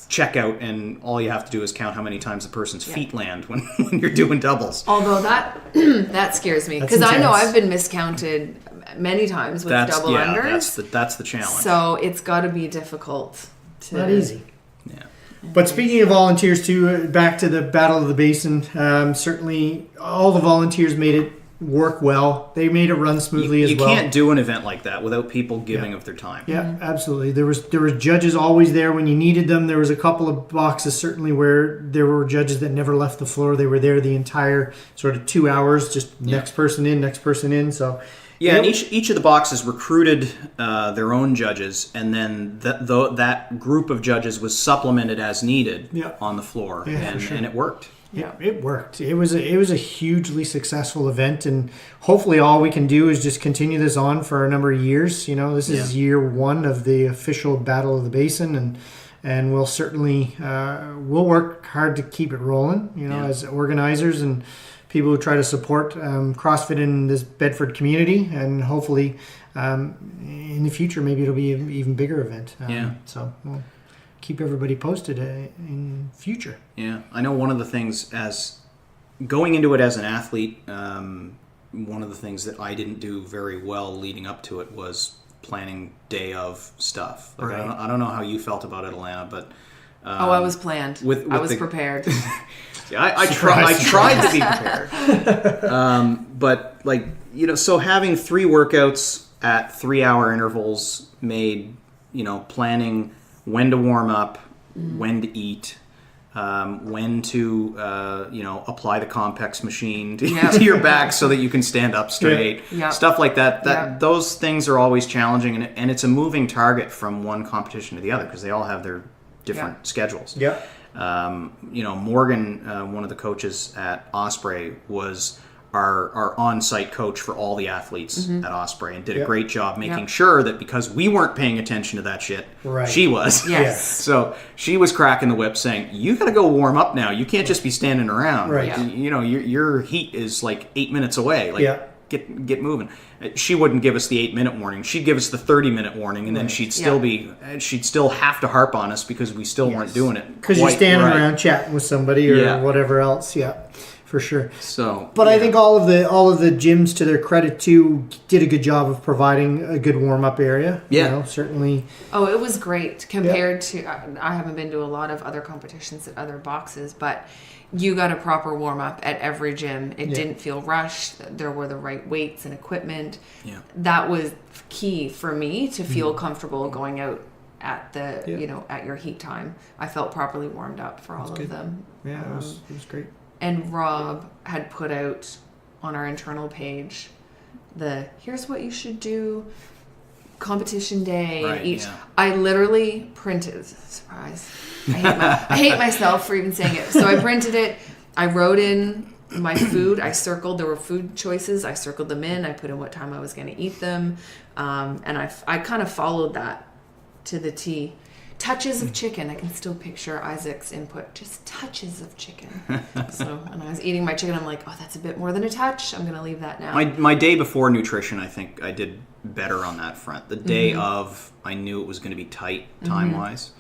check out, and all you have to do is count how many times the person's feet land when you're doing doubles. Although that scares me, because I know I've been miscounted many times with double unders. That's the challenge. So it's got to be difficult. Not easy. Yeah. But speaking of volunteers too, back to the Battle of the Basin, certainly all the volunteers made it work well. They made it run smoothly as well. You can't do an event like that without people giving of their time. Yeah, absolutely. There was judges always there when you needed them. There was a couple of boxes certainly where there were judges that never left the floor. They were there the entire sort of 2 hours, just next person in. So and each of the boxes recruited their own judges, and then that group of judges was supplemented as needed on the floor, and it worked. Yeah, it worked. It was a hugely successful event, and hopefully all we can do is just continue this on for a number of years. This is year one of the official Battle of the Basin, and we'll certainly we'll work hard to keep it rolling. As organizers and people who try to support CrossFit in this Bedford community, and hopefully in the future maybe it'll be an even bigger event. So we'll keep everybody posted in future. Yeah, I know one of the things as going into it as an athlete, one of the things that I didn't do very well leading up to it was planning day of stuff. Like, Right. I don't know how you felt about it, Alana, but I was planned. I was prepared. I tried to be prepared. But so having 3 workouts at 3-hour intervals made, planning when to warm up, when to eat, when to apply the Compex machine to your back so that you can stand up straight, stuff like that. Those things are always challenging, and it's a moving target from one competition to the other because they all have their different schedules. Morgan, one of the coaches at Osprey, was our on-site coach for all the athletes at Osprey, and did a great job making sure that because we weren't paying attention to that shit, she was. Yes. So she was cracking the whip saying, you got to go warm up now. You can't just be standing around. Right. Your heat is like 8 minutes away. Get moving. She wouldn't give us the 8-minute warning. She'd give us the 30-minute warning, and then she'd still have to harp on us because we still weren't doing it. Because you're standing around chatting with somebody or whatever else. Yeah. For sure. But I think all of the gyms, to their credit too, did a good job of providing a good warm up area. Certainly. Oh, it was great compared to. I haven't been to a lot of other competitions at other boxes, but you got a proper warm up at every gym. It didn't feel rushed. There were the right weights and equipment. Yeah. That was key for me to feel comfortable going out at the at your heat time. I felt properly warmed up for all of them. Yeah, it was great. And Rob had put out on our internal page here's what you should do competition day. Right, I literally printed, surprise, I hate myself for even saying it. So I printed it, I wrote in my food, there were food choices, I circled them in, I put in what time I was going to eat them, and I kind of followed that to the T. Touches of chicken. I can still picture Isaac's input. Just touches of chicken. So when I was eating my chicken, I'm like, oh, that's a bit more than a touch. I'm going to leave that now. My day before nutrition, I think I did better on that front. The day of, I knew it was going to be tight time-wise.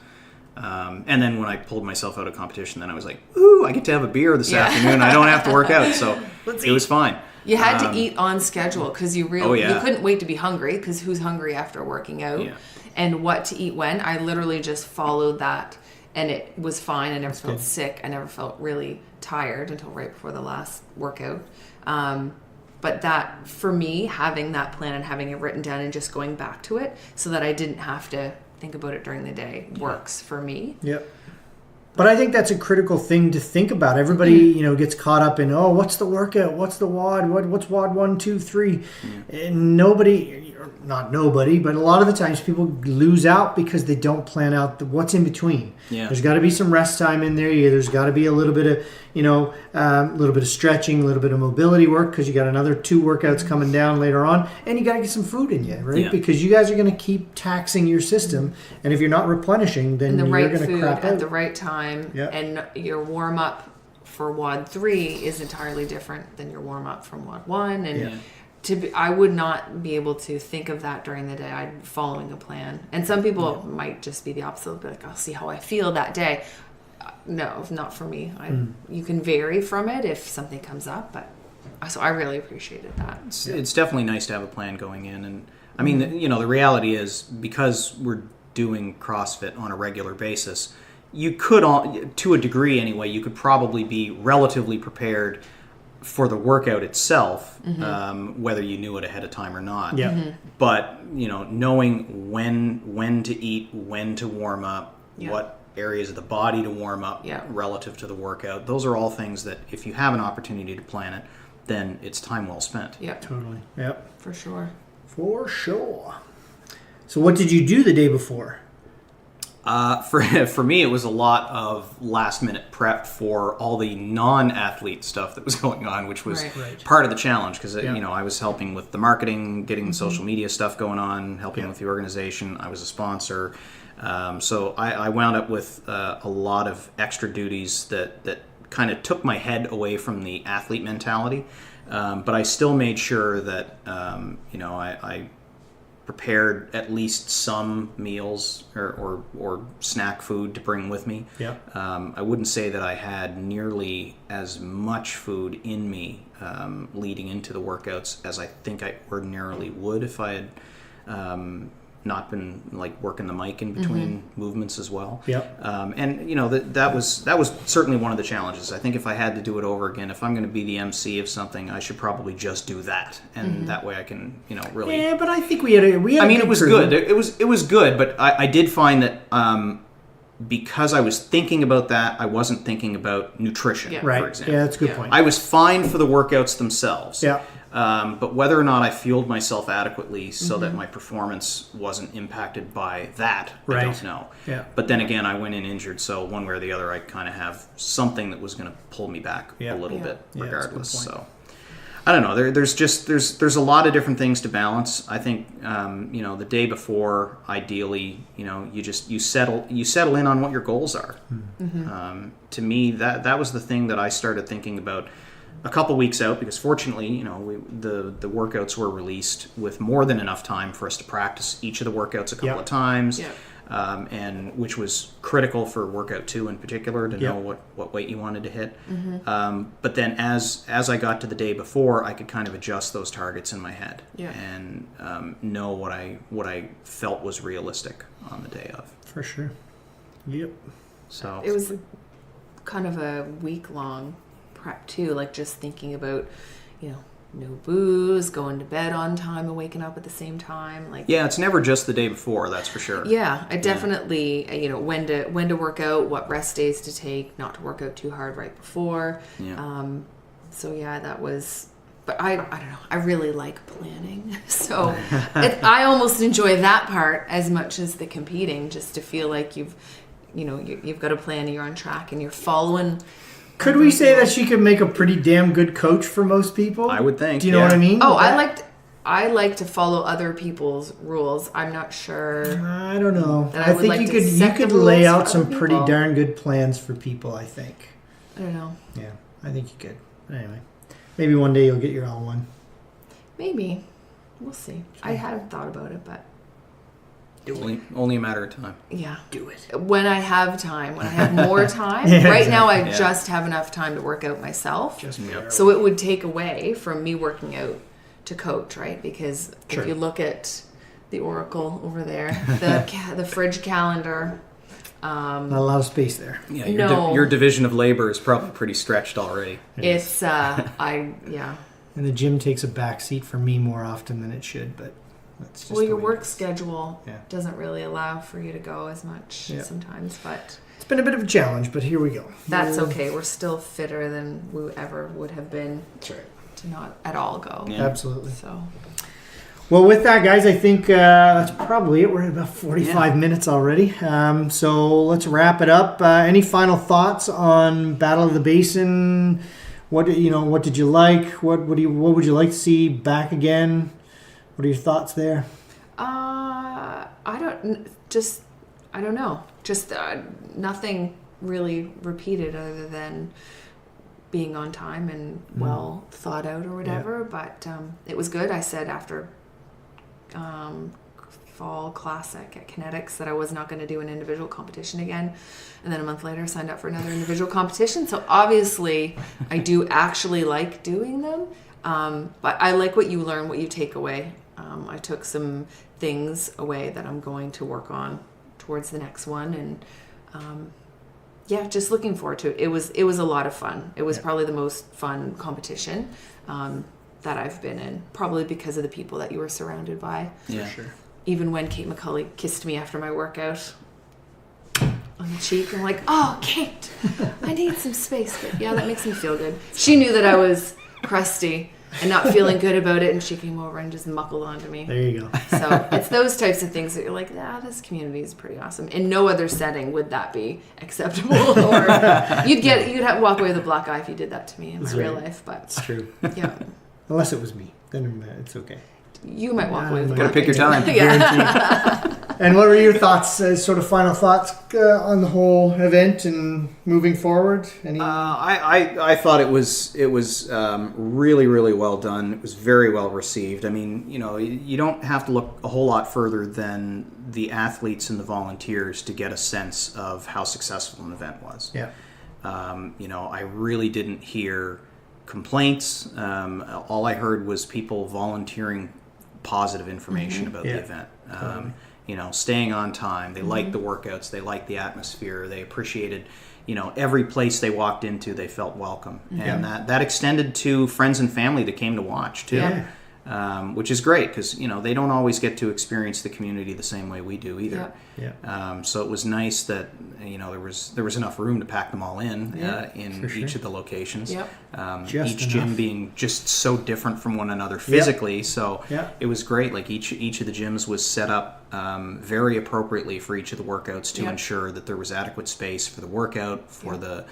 And then when I pulled myself out of competition, then I was like, ooh, I get to have a beer this afternoon. I don't have to work out. So it was fine. You had to eat on schedule because you couldn't wait to be hungry because who's hungry after working out? Yeah. And what to eat when. I literally just followed that, and it was fine. I never felt sick. I never felt really tired until right before the last workout. But that, for me, having that plan and having it written down and just going back to it so that I didn't have to think about it during the day works for me. Yep. But I think that's a critical thing to think about. Everybody, gets caught up in, what's the workout? What's the WOD? What's WOD 1, 2, 3? And not nobody, but a lot of the times people lose out because they don't plan out what's in between. Yeah. There's got to be some rest time in there. There's got to be a little bit of, a little bit of stretching, a little bit of mobility work because you got another 2 workouts coming down later on, and you got to get some food in you, right? Yeah. Because you guys are going to keep taxing your system, and if you're not replenishing, then you're going to crap out at the right time, and your warm up for WOD 3 is entirely different than your warm up from WOD 1, and. I would not be able to think of that during the day. I'm following a plan. And some people might just be the opposite. Be like, I'll see how I feel that day. No, not for me. You can vary from it if something comes up. But so I really appreciated that. It's definitely nice to have a plan going in. And I mean, the reality is because we're doing CrossFit on a regular basis, you could, to a degree anyway, you could probably be relatively prepared for the workout itself, whether you knew it ahead of time or not. Yeah. But knowing when to eat, when to warm up, what areas of the body to warm up relative to the workout, those are all things that if you have an opportunity to plan it, then it's time well spent. Yep. Totally. Yep. For sure. For sure. So what did you do the day before? For me, it was a lot of last-minute prep for all the non-athlete stuff that was going on, which was part of the challenge because I was helping with the marketing, getting the social media stuff going on, helping with the organization. I was a sponsor, so I wound up with a lot of extra duties that kind of took my head away from the athlete mentality. But I still made sure that I prepared at least some meals or snack food to bring with me. Yeah. I wouldn't say that I had nearly as much food in me leading into the workouts as I think I ordinarily would if I had not been like working the mic in between movements as well. Yep. And that was certainly one of the challenges. I think if I had to do it over again, if I'm going to be the MC of something, I should probably just do that, and that way I can really. Yeah, but I think we had. I mean, it was good. It was good, but I did find that because I was thinking about that, I wasn't thinking about nutrition. Right. For example. Yeah, that's a good point. I was fine for the workouts themselves. Yeah. But whether or not I fueled myself adequately so that my performance wasn't impacted by that, I don't know. Yeah. But then again, I went in injured, so one way or the other, I kind of have something that was going to pull me back a little bit, regardless. So I don't know. There's a lot of different things to balance. I think the day before, ideally, you settle in on what your goals are. To me, that was the thing that I started thinking about a couple weeks out, because fortunately, the workouts were released with more than enough time for us to practice each of the workouts a couple of times, and which was critical for workout 2 in particular to know what weight you wanted to hit. But then as I got to the day before, I could kind of adjust those targets in my head and know what I felt was realistic on the day of. For sure. Yep. So it was kind of a week-long prep too, like just thinking about no booze, going to bed on time and waking up at the same time, it's never just the day before, that's for sure. I definitely when to work out, what rest days to take, not to work out too hard right before. That was, but I don't know, I really like planning, so I almost enjoy that part as much as the competing, just to feel like you've got a plan and you're on track and you're following. Could we say that she could make a pretty damn good coach for most people? I would think. Do you know what I mean? Oh, I like to follow other people's rules. I'm not sure. I don't know. I think you could lay out some pretty darn good plans for people, I think. I don't know. Yeah, I think you could. But anyway, maybe one day you'll get your L1. Maybe. We'll see. I hadn't thought about it, but Only a matter of time. Yeah. Do it. When I have time, when I have more time. Right now I just have enough time to work out myself. So it would take away from me working out to coach, right? Because if you look at the Oracle over there, the fridge calendar. Not a lot of space there. Yeah, your division of labor is probably pretty stretched already. It's, And the gym takes a back seat for me more often than it should, but that's just your work schedule doesn't really allow for you to go as much sometimes, but it's been a bit of a challenge, but here we go. That's okay. We're still fitter than we ever would have been to not at all go. Yeah. Absolutely. So, well, with that, guys, I think that's probably it. We're at about 45 minutes already. So let's wrap it up. Any final thoughts on Battle of the Basin? What did you like? What would you like to see back again? What are your thoughts there? I don't know. Just nothing really repeated other than being on time and well thought out or whatever. Yeah. But it was good. I said after fall classic at Kinetics that I was not going to do an individual competition again. And then a month later I signed up for another individual competition. So obviously I do actually like doing them. But I like what you learn, what you take away. I took some things away that I'm going to work on towards the next one, and just looking forward to it. It was a lot of fun. It was probably the most fun competition that I've been in, probably because of the people that you were surrounded by. Yeah, sure. Even when Kate McCulley kissed me after my workout on the cheek, I'm like, "Oh, Kate, I need some space." But yeah, that makes me feel good. She knew that I was crusty. and not feeling good about it, and she came over and just muckled onto me. There you go. So it's those types of things that you're like, this community is pretty awesome. In no other setting would that be acceptable, or you'd have to walk away with a black eye if you did that to me in my real life. But it's true. Yeah. Unless it was me, then it's okay. You might walk away with a Gotta black pick your eye. time. Yeah. And what were your thoughts, sort of final thoughts on the whole event and moving forward? I thought it was really, really well done. It was very well received. I mean, you don't have to look a whole lot further than the athletes and the volunteers to get a sense of how successful an event was. Yeah. I really didn't hear complaints. All I heard was people volunteering positive information about the event. Staying on time. They liked the workouts. They liked the atmosphere. They appreciated, every place they walked into, they felt welcome. And that extended to friends and family that came to watch too. Yeah. Which is great because they don't always get to experience the community the same way we do either. So it was nice that there was enough room to pack them all in each of the locations. Each gym being just so different from one another physically. So it was great. Like each of the gyms was set up very appropriately for each of the workouts to ensure that there was adequate space for the workout, for the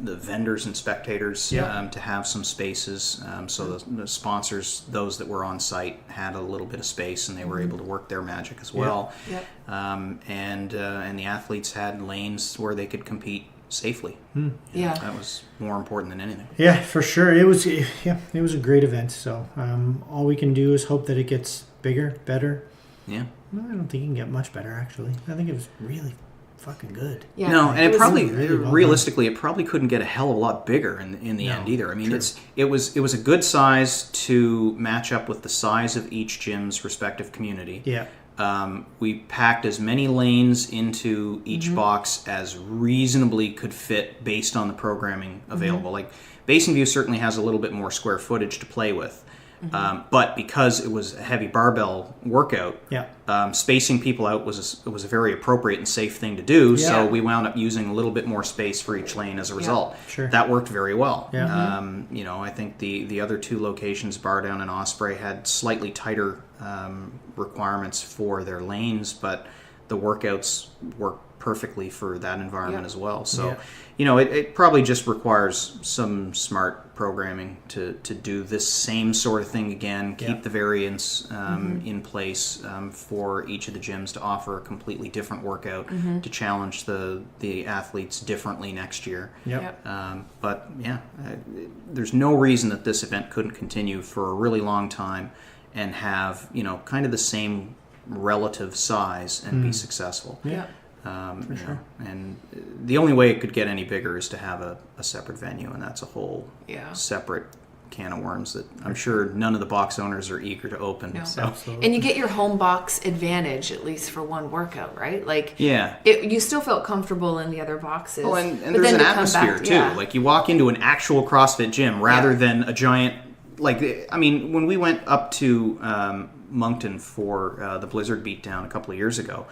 vendors and spectators to have some spaces, so the sponsors, those that were on site, had a little bit of space and they were able to work their magic as well. And the athletes had lanes where they could compete safely. That was more important than anything. Yeah, for sure. It was a great event. So all we can do is hope that it gets bigger, better. Yeah. No, I don't think it can get much better, actually. I think it was really fucking good. Yeah. No, and it probably really well realistically it probably couldn't get a hell of a lot bigger in the end either. I mean, it was a good size to match up with the size of each gym's respective community. Yeah. We packed as many lanes into each box as reasonably could fit based on the programming available. Like Basin View certainly has a little bit more square footage to play with. But because it was a heavy barbell workout, spacing people out was a very appropriate and safe thing to do. Yeah. So we wound up using a little bit more space for each lane as a result. Sure. That worked very well. Yeah. I think the other two locations, Bar Down and Osprey, had slightly tighter requirements for their lanes, but the workouts worked perfectly for that environment as well. So, it probably just requires some smart programming to do this same sort of thing again, keep the variance in place for each of the gyms to offer a completely different workout to challenge the athletes differently next year. There's no reason that this event couldn't continue for a really long time and have, kind of the same relative size and be successful. For sure. And the only way it could get any bigger is to have a separate venue, and that's a whole separate can of worms that I'm sure none of the box owners are eager to open. No. So. Absolutely. And you get your home box advantage, at least for one workout, right? Like, you still felt comfortable in the other boxes. Oh, and there's an atmosphere too. Like you walk into an actual CrossFit gym rather than a giant. When we went up to Moncton for the Blizzard beatdown a couple of years ago,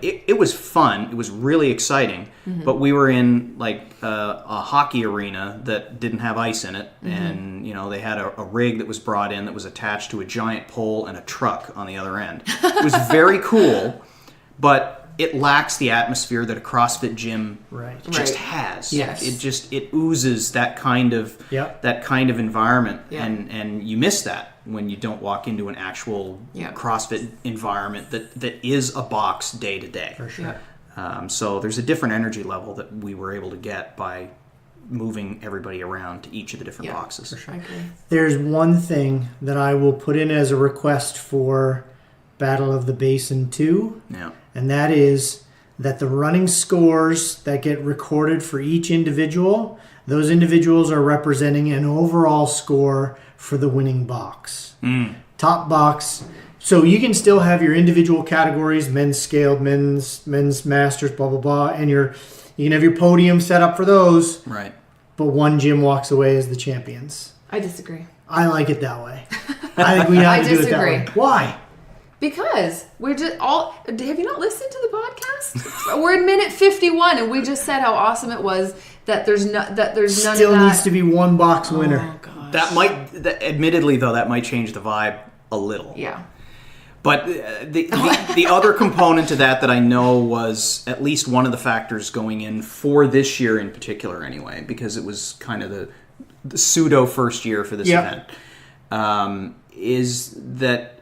it was fun. It was really exciting. But we were in a hockey arena that didn't have ice in it, and they had a rig that was brought in that was attached to a giant pole and a truck on the other end. It was very cool, but it lacks the atmosphere that a CrossFit gym just has. Yes. It oozes that kind of environment, and you miss that when you don't walk into an actual CrossFit environment that is a box day to day. For sure. So there's a different energy level that we were able to get by moving everybody around to each of the different boxes. For sure. I agree. There's one thing that I will put in as a request for Battle of the Basin 2. Yeah. And that is that the running scores that get recorded for each individual, those individuals are representing an overall score for the winning box. Top box. So you can still have your individual categories, men's scaled, men's masters, blah, blah, blah. And you can have your podium set up for those. Right. But one gym walks away as the champions. I disagree. I like it that way. I think we have to do it that way. Why? Because we're just all. Have you not listened to the podcast? We're in minute 51, and we just said how awesome it was that there's none Still of that. needs to be one box winner. Oh gosh. Admittedly though, that might change the vibe a little. Yeah. But the other component to that I know was at least one of the factors going in for this year in particular anyway, because it was kind of the pseudo first year for this event, is that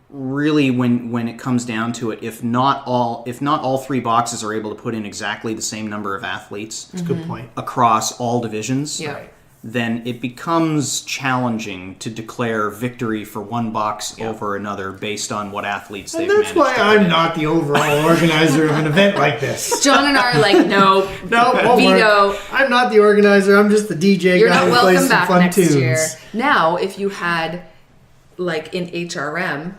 really when it comes down to it, if not all three boxes are able to put in exactly the same number of athletes, That's a good point. across all divisions, Yeah. then it becomes challenging to declare victory for one box over another based on what athletes they've And that's managed why to put I'm in. not the overall organizer of an event like this. John and I are like, no, No, veto. I'm not the organizer. I'm just the DJ You're guy not who plays welcome some back fun next tunes. year. Now, if you had, like in HRM,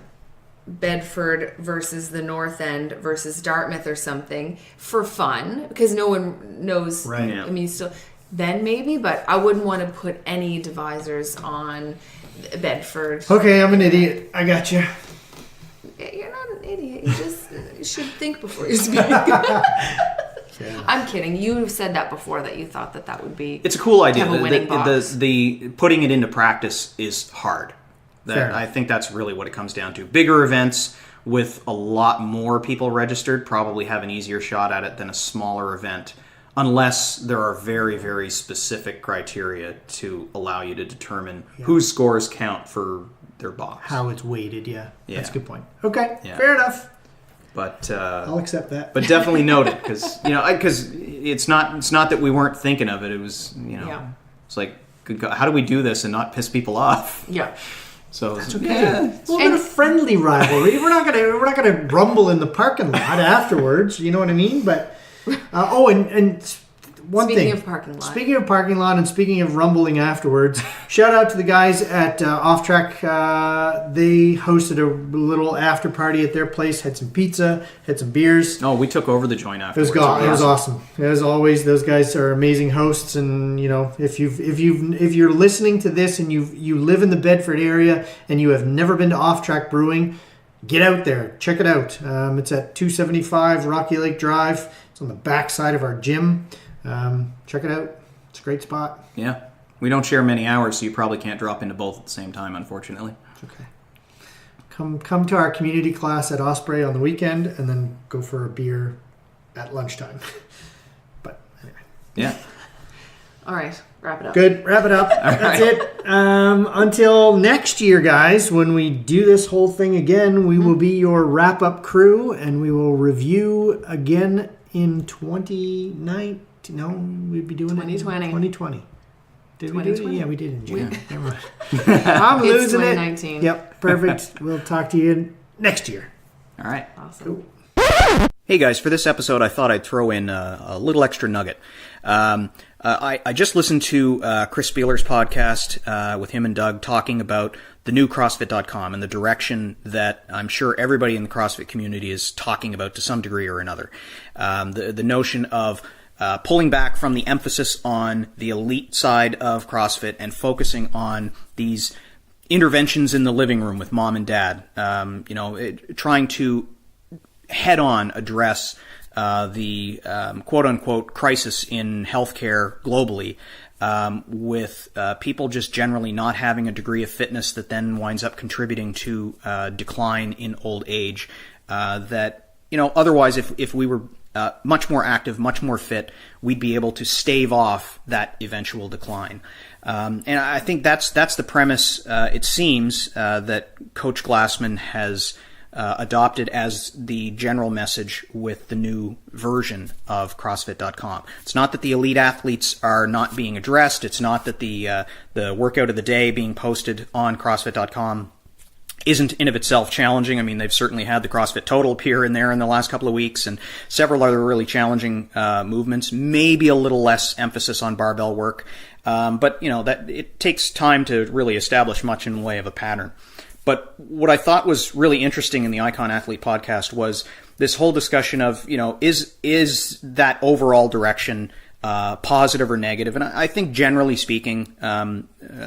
Bedford versus the North End versus Dartmouth or something for fun, because no one knows. Right. Yeah. I mean, then maybe, but I wouldn't want to put any divisors on Bedford. Okay, I'm an idiot. I got you. You're not an idiot. You should think before you speak. I'm kidding. You said that before, that you thought that would be. It's a cool idea. Have a winning box. The putting it into practice is hard. Fair. I think that's really what it comes down to. Bigger events with a lot more people registered probably have an easier shot at it than a smaller event, unless there are very, very specific criteria to allow you to determine whose scores count for their box. How it's weighted, yeah. That's a Yeah. good point. Okay, Yeah. fair enough. But I'll accept that. but definitely note it, because it's not that we weren't thinking of it. It was it's like, good God, how do we do this and not piss people off? Yeah. So It's okay. A little bit of friendly rivalry. We're not gonna rumble in the parking lot afterwards. You know what I mean? But and one Speaking thing. of parking lot. Speaking of parking lot and speaking of rumbling afterwards, shout out to the guys at Off Track. They hosted a little after party at their place. Had some pizza, had some beers. Oh, we took over the joint It afterwards. was awesome. As always, those guys are amazing hosts. And if you're listening to this and you live in the Bedford area and you have never been to Off Track Brewing, get out there, check it out. It's at 275 Rocky Lake Drive. It's on the back side of our gym. Check it out. It's a great spot. Yeah. We don't share many hours, so you probably can't drop into both at the same time, unfortunately. It's okay. Come to our community class at Osprey on the weekend, and then go for a beer at lunchtime. But anyway. Yeah. All right, wrap it up. Good. Wrap it up. That's it. Until next year, guys, when we do this whole thing again, we will be your wrap-up crew, and we will review again in 2019. No, we'd be doing it in 2020. 2020. Did we do it? 2020? Yeah, we did in June. Never mind. I'm It's losing it. 2019. Yep, perfect. We'll talk to you next year. All right. Awesome. Hey guys, for this episode, I thought I'd throw in a little extra nugget. I just listened to Chris Spieler's podcast with him and Doug talking about the new CrossFit.com and the direction that I'm sure everybody in the CrossFit community is talking about to some degree or another. The notion of pulling back from the emphasis on the elite side of CrossFit and focusing on these interventions in the living room with mom and dad. Trying to head-on address the quote-unquote crisis in healthcare globally, with people just generally not having a degree of fitness that then winds up contributing to decline in old age. Otherwise, if we were much more active, much more fit, we'd be able to stave off that eventual decline. And I think that's the premise, it seems, that Coach Glassman has adopted as the general message with the new version of CrossFit.com. It's not that the elite athletes are not being addressed. It's not that the workout of the day being posted on CrossFit.com isn't in of itself challenging. I mean, they've certainly had the CrossFit Total appear in there in the last couple of weeks, and several other really challenging movements. Maybe a little less emphasis on barbell work, but that it takes time to really establish much in the way of a pattern. But what I thought was really interesting in the Icon Athlete podcast was this whole discussion of, is that overall direction positive or negative? And I think generally speaking,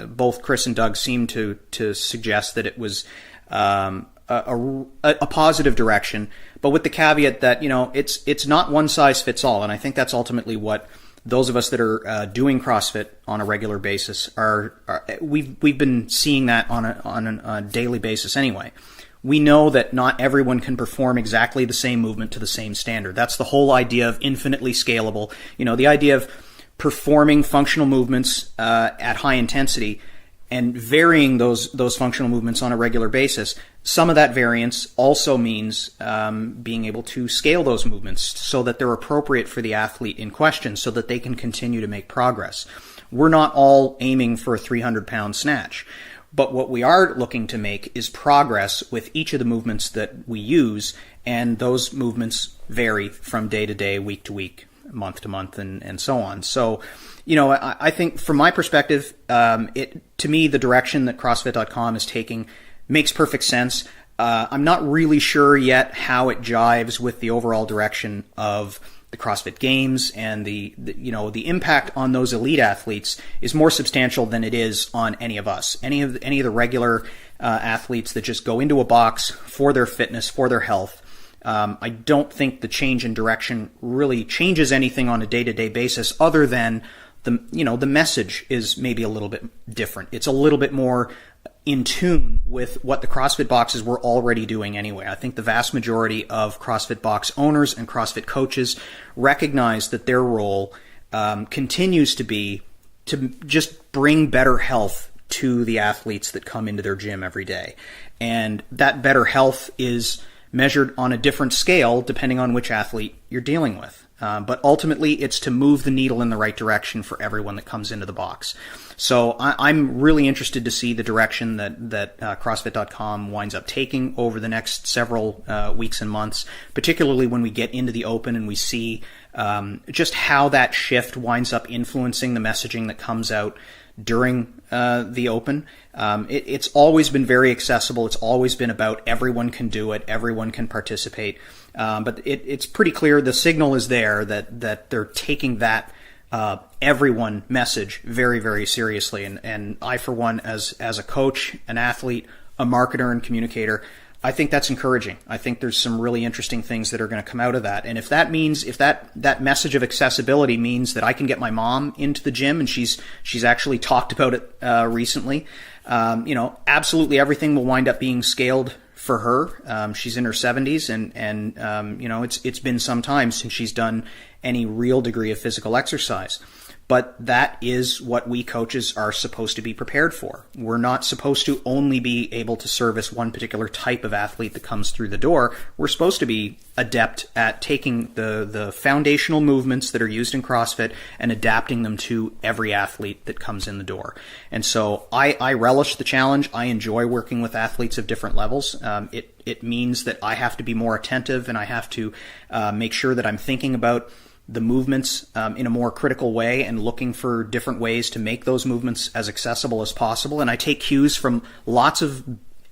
both Chris and Doug seem to suggest that it was a positive direction, but with the caveat that, it's not one size fits all. And I think that's ultimately what those of us that are doing CrossFit on a regular basis we've been seeing that on a daily basis anyway. We know that not everyone can perform exactly the same movement to the same standard. That's the whole idea of infinitely scalable. The idea of performing functional movements at high intensity and varying those functional movements on a regular basis. Some of that variance also means being able to scale those movements so that they're appropriate for the athlete in question so that they can continue to make progress. We're not all aiming for a 300-pound snatch, but what we are looking to make is progress with each of the movements that we use, and those movements vary from day to day, week to week, month to month, and so on. So, I think from my perspective, to me, the direction that CrossFit.com is taking makes perfect sense. I'm not really sure yet how it jives with the overall direction of the CrossFit Games, and the impact on those elite athletes is more substantial than it is on any of us. Any of the regular athletes that just go into a box for their fitness, for their health. I don't think the change in direction really changes anything on a day-to-day basis, other than the message is maybe a little bit different. It's a little bit more in tune with what the CrossFit boxes were already doing anyway. I think the vast majority of CrossFit box owners and CrossFit coaches recognize that their role continues to be to just bring better health to the athletes that come into their gym every day. And that better health is measured on a different scale depending on which athlete you're dealing with. But ultimately, it's to move the needle in the right direction for everyone that comes into the box. So I'm really interested to see the direction that CrossFit.com winds up taking over the next several weeks and months, particularly when we get into the Open and we see just how that shift winds up influencing the messaging that comes out during the Open. It's always been very accessible. It's always been about everyone can do it, everyone can participate. But it's pretty clear the signal is there that they're taking that everyone message very, very seriously. And I, for one, as a coach, an athlete, a marketer and communicator, I think that's encouraging. I think there's some really interesting things that are going to come out of that. And if that means, if that message of accessibility means that I can get my mom into the gym, and she's actually talked about it recently, absolutely everything will wind up being scaled for her. She's in her 70s, and it's been some time since she's done any real degree of physical exercise. But that is what we coaches are supposed to be prepared for. We're not supposed to only be able to service one particular type of athlete that comes through the door. We're supposed to be adept at taking the foundational movements that are used in CrossFit and adapting them to every athlete that comes in the door. And so I relish the challenge. I enjoy working with athletes of different levels. It means that I have to be more attentive, and I have to make sure that I'm thinking about the movements in a more critical way and looking for different ways to make those movements as accessible as possible. And I take cues from lots of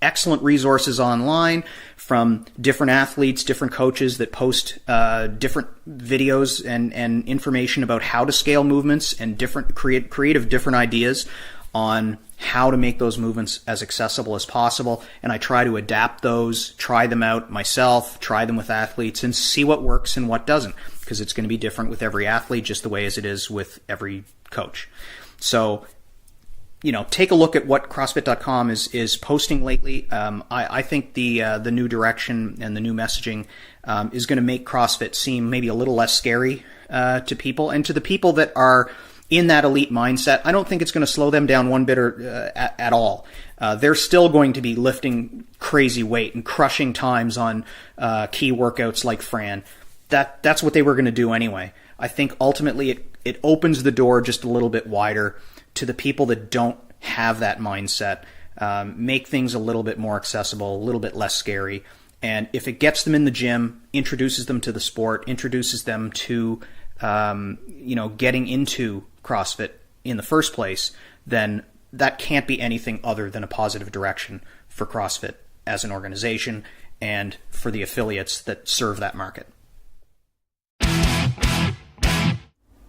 excellent resources online, from different athletes, different coaches that post different videos and information about how to scale movements, and creative different ideas on how to make those movements as accessible as possible. And I try to adapt those, try them out myself, try them with athletes, and see what works and what doesn't, because it's going to be different with every athlete, just the way as it is with every coach. So, take a look at what CrossFit.com is posting lately. I think the new direction and the new messaging is going to make CrossFit seem maybe a little less scary to people, and to the people that are in that elite mindset. I don't think it's going to slow them down one bit at all. They're still going to be lifting crazy weight and crushing times on key workouts like Fran. That's what they were going to do anyway. I think ultimately it opens the door just a little bit wider to the people that don't have that mindset, make things a little bit more accessible, a little bit less scary. And if it gets them in the gym, introduces them to the sport, introduces them to getting into CrossFit in the first place, then that can't be anything other than a positive direction for CrossFit as an organization and for the affiliates that serve that market.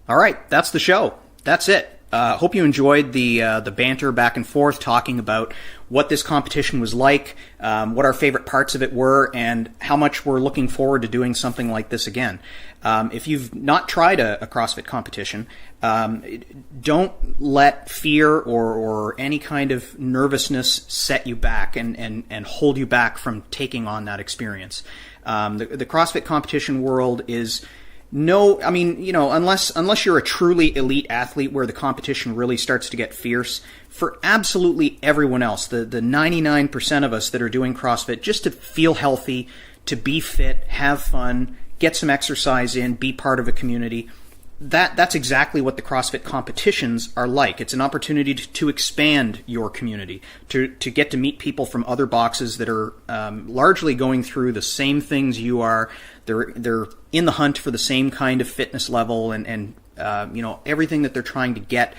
All right, that's the show. That's it. Hope you enjoyed the banter back and forth, talking about what this competition was like, what our favorite parts of it were, and how much we're looking forward to doing something like this again. If you've not tried a CrossFit competition, don't let fear or any kind of nervousness set you back and hold you back from taking on that experience. The CrossFit competition world is unless you're a truly elite athlete where the competition really starts to get fierce, for absolutely everyone else, the 99% of us that are doing CrossFit just to feel healthy, to be fit, have fun, get some exercise in, be part of a community, that's exactly what the CrossFit competitions are like. It's an opportunity to expand your community, to get to meet people from other boxes that are largely going through the same things you are. They're in the hunt for the same kind of fitness level and everything that they're trying to get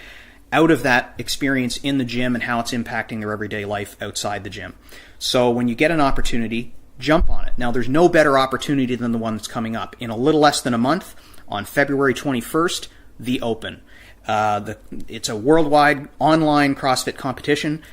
out of that experience in the gym and how it's impacting their everyday life outside the gym. So when you get an opportunity, jump on it. Now, there's no better opportunity than the one that's coming up. In a little less than a month, on February 21st, the Open. It's a worldwide online CrossFit competition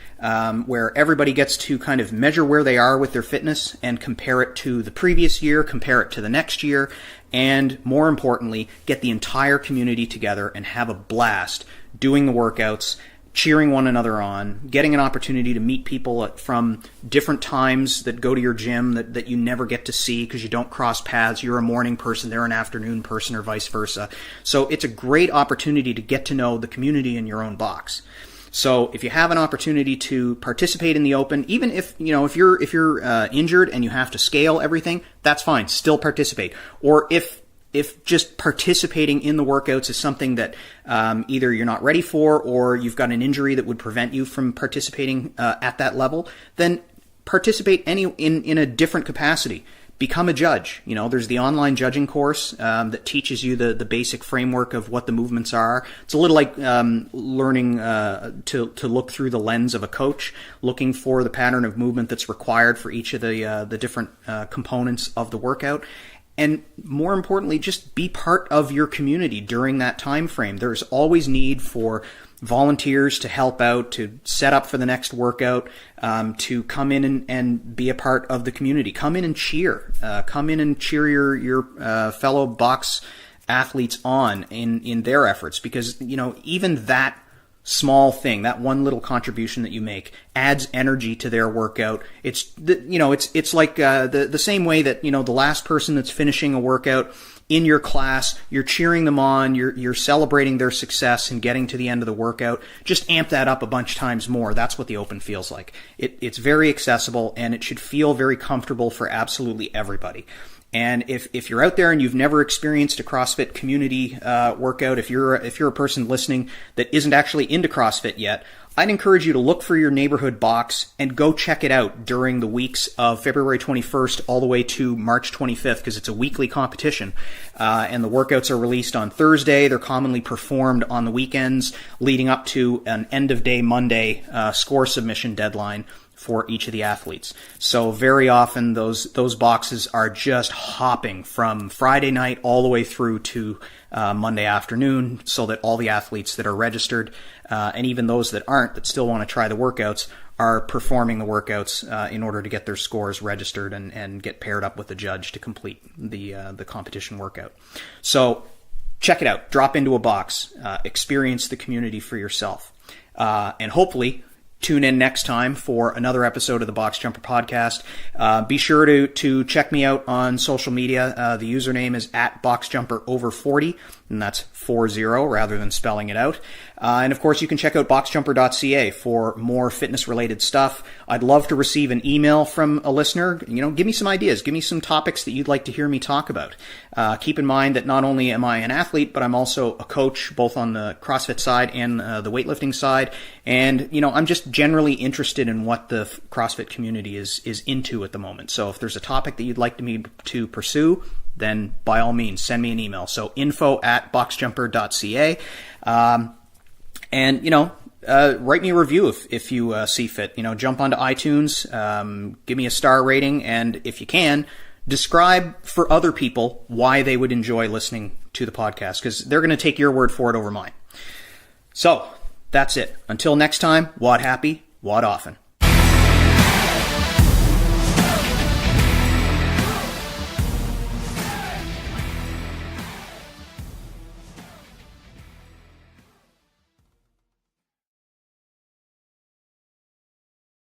where everybody gets to kind of measure where they are with their fitness and compare it to the previous year, compare it to the next year, and more importantly, get the entire community together and have a blast doing the workouts, cheering one another on, getting an opportunity to meet people from different times that go to your gym that you never get to see because you don't cross paths. You're a morning person, they're an afternoon person, or vice versa. So it's a great opportunity to get to know the community in your own box. So if you have an opportunity to participate in the Open, even if you're injured and you have to scale everything, that's fine. Still participate. Or if just participating in the workouts is something that either you're not ready for or you've got an injury that would prevent you from participating at that level, then participate in a different capacity. Become a judge. There's the online judging course that teaches you the basic framework of what the movements are. It's a little like learning to look through the lens of a coach, looking for the pattern of movement that's required for each of the different components of the workout. And more importantly, just be part of your community during that time frame. There's always need for volunteers to help out, to set up for the next workout, to come in and be a part of the community. Come in and cheer. Come in and cheer your fellow box athletes on in their efforts, because even that small thing, that one little contribution that you make, adds energy to their workout. It's like the same way that the last person that's finishing a workout in your class, you're cheering them on, you're celebrating their success and getting to the end of the workout. Just amp that up a bunch times more. That's what the Open feels like. It's very accessible and it should feel very comfortable for absolutely everybody. And if you're out there and you've never experienced a CrossFit community workout, if you're a person listening that isn't actually into CrossFit yet, I'd encourage you to look for your neighborhood box and go check it out during the weeks of February 21st all the way to March 25th, because it's a weekly competition. And the workouts are released on Thursday. They're commonly performed on the weekends leading up to an end-of-day Monday score submission deadline for each of the athletes. So very often those boxes are just hopping from Friday night all the way through to Monday afternoon, so that all the athletes that are registered and even those that aren't, that still want to try the workouts, are performing the workouts in order to get their scores registered and get paired up with the judge to complete the competition workout. So check it out. Drop into a box. Experience the community for yourself. And hopefully tune in next time for another episode of the Box Jumper Podcast. Be sure to check me out on social media. The username is @BoxJumperOver40, and that's 40 rather than spelling it out. And of course, you can check out boxjumper.ca for more fitness-related stuff. I'd love to receive an email from a listener. Give me some ideas. Give me some topics that you'd like to hear me talk about. Keep in mind that not only am I an athlete, but I'm also a coach, both on the CrossFit side and the weightlifting side. And, I'm just generally interested in what the CrossFit community is into at the moment. So if there's a topic that you'd like me to pursue, then by all means, send me an email. So info@boxjumper.ca. And write me a review if you see fit. Jump onto iTunes, give me a star rating, and if you can, describe for other people why they would enjoy listening to the podcast, because they're going to take your word for it over mine. So that's it. Until next time, WOD happy, WOD often.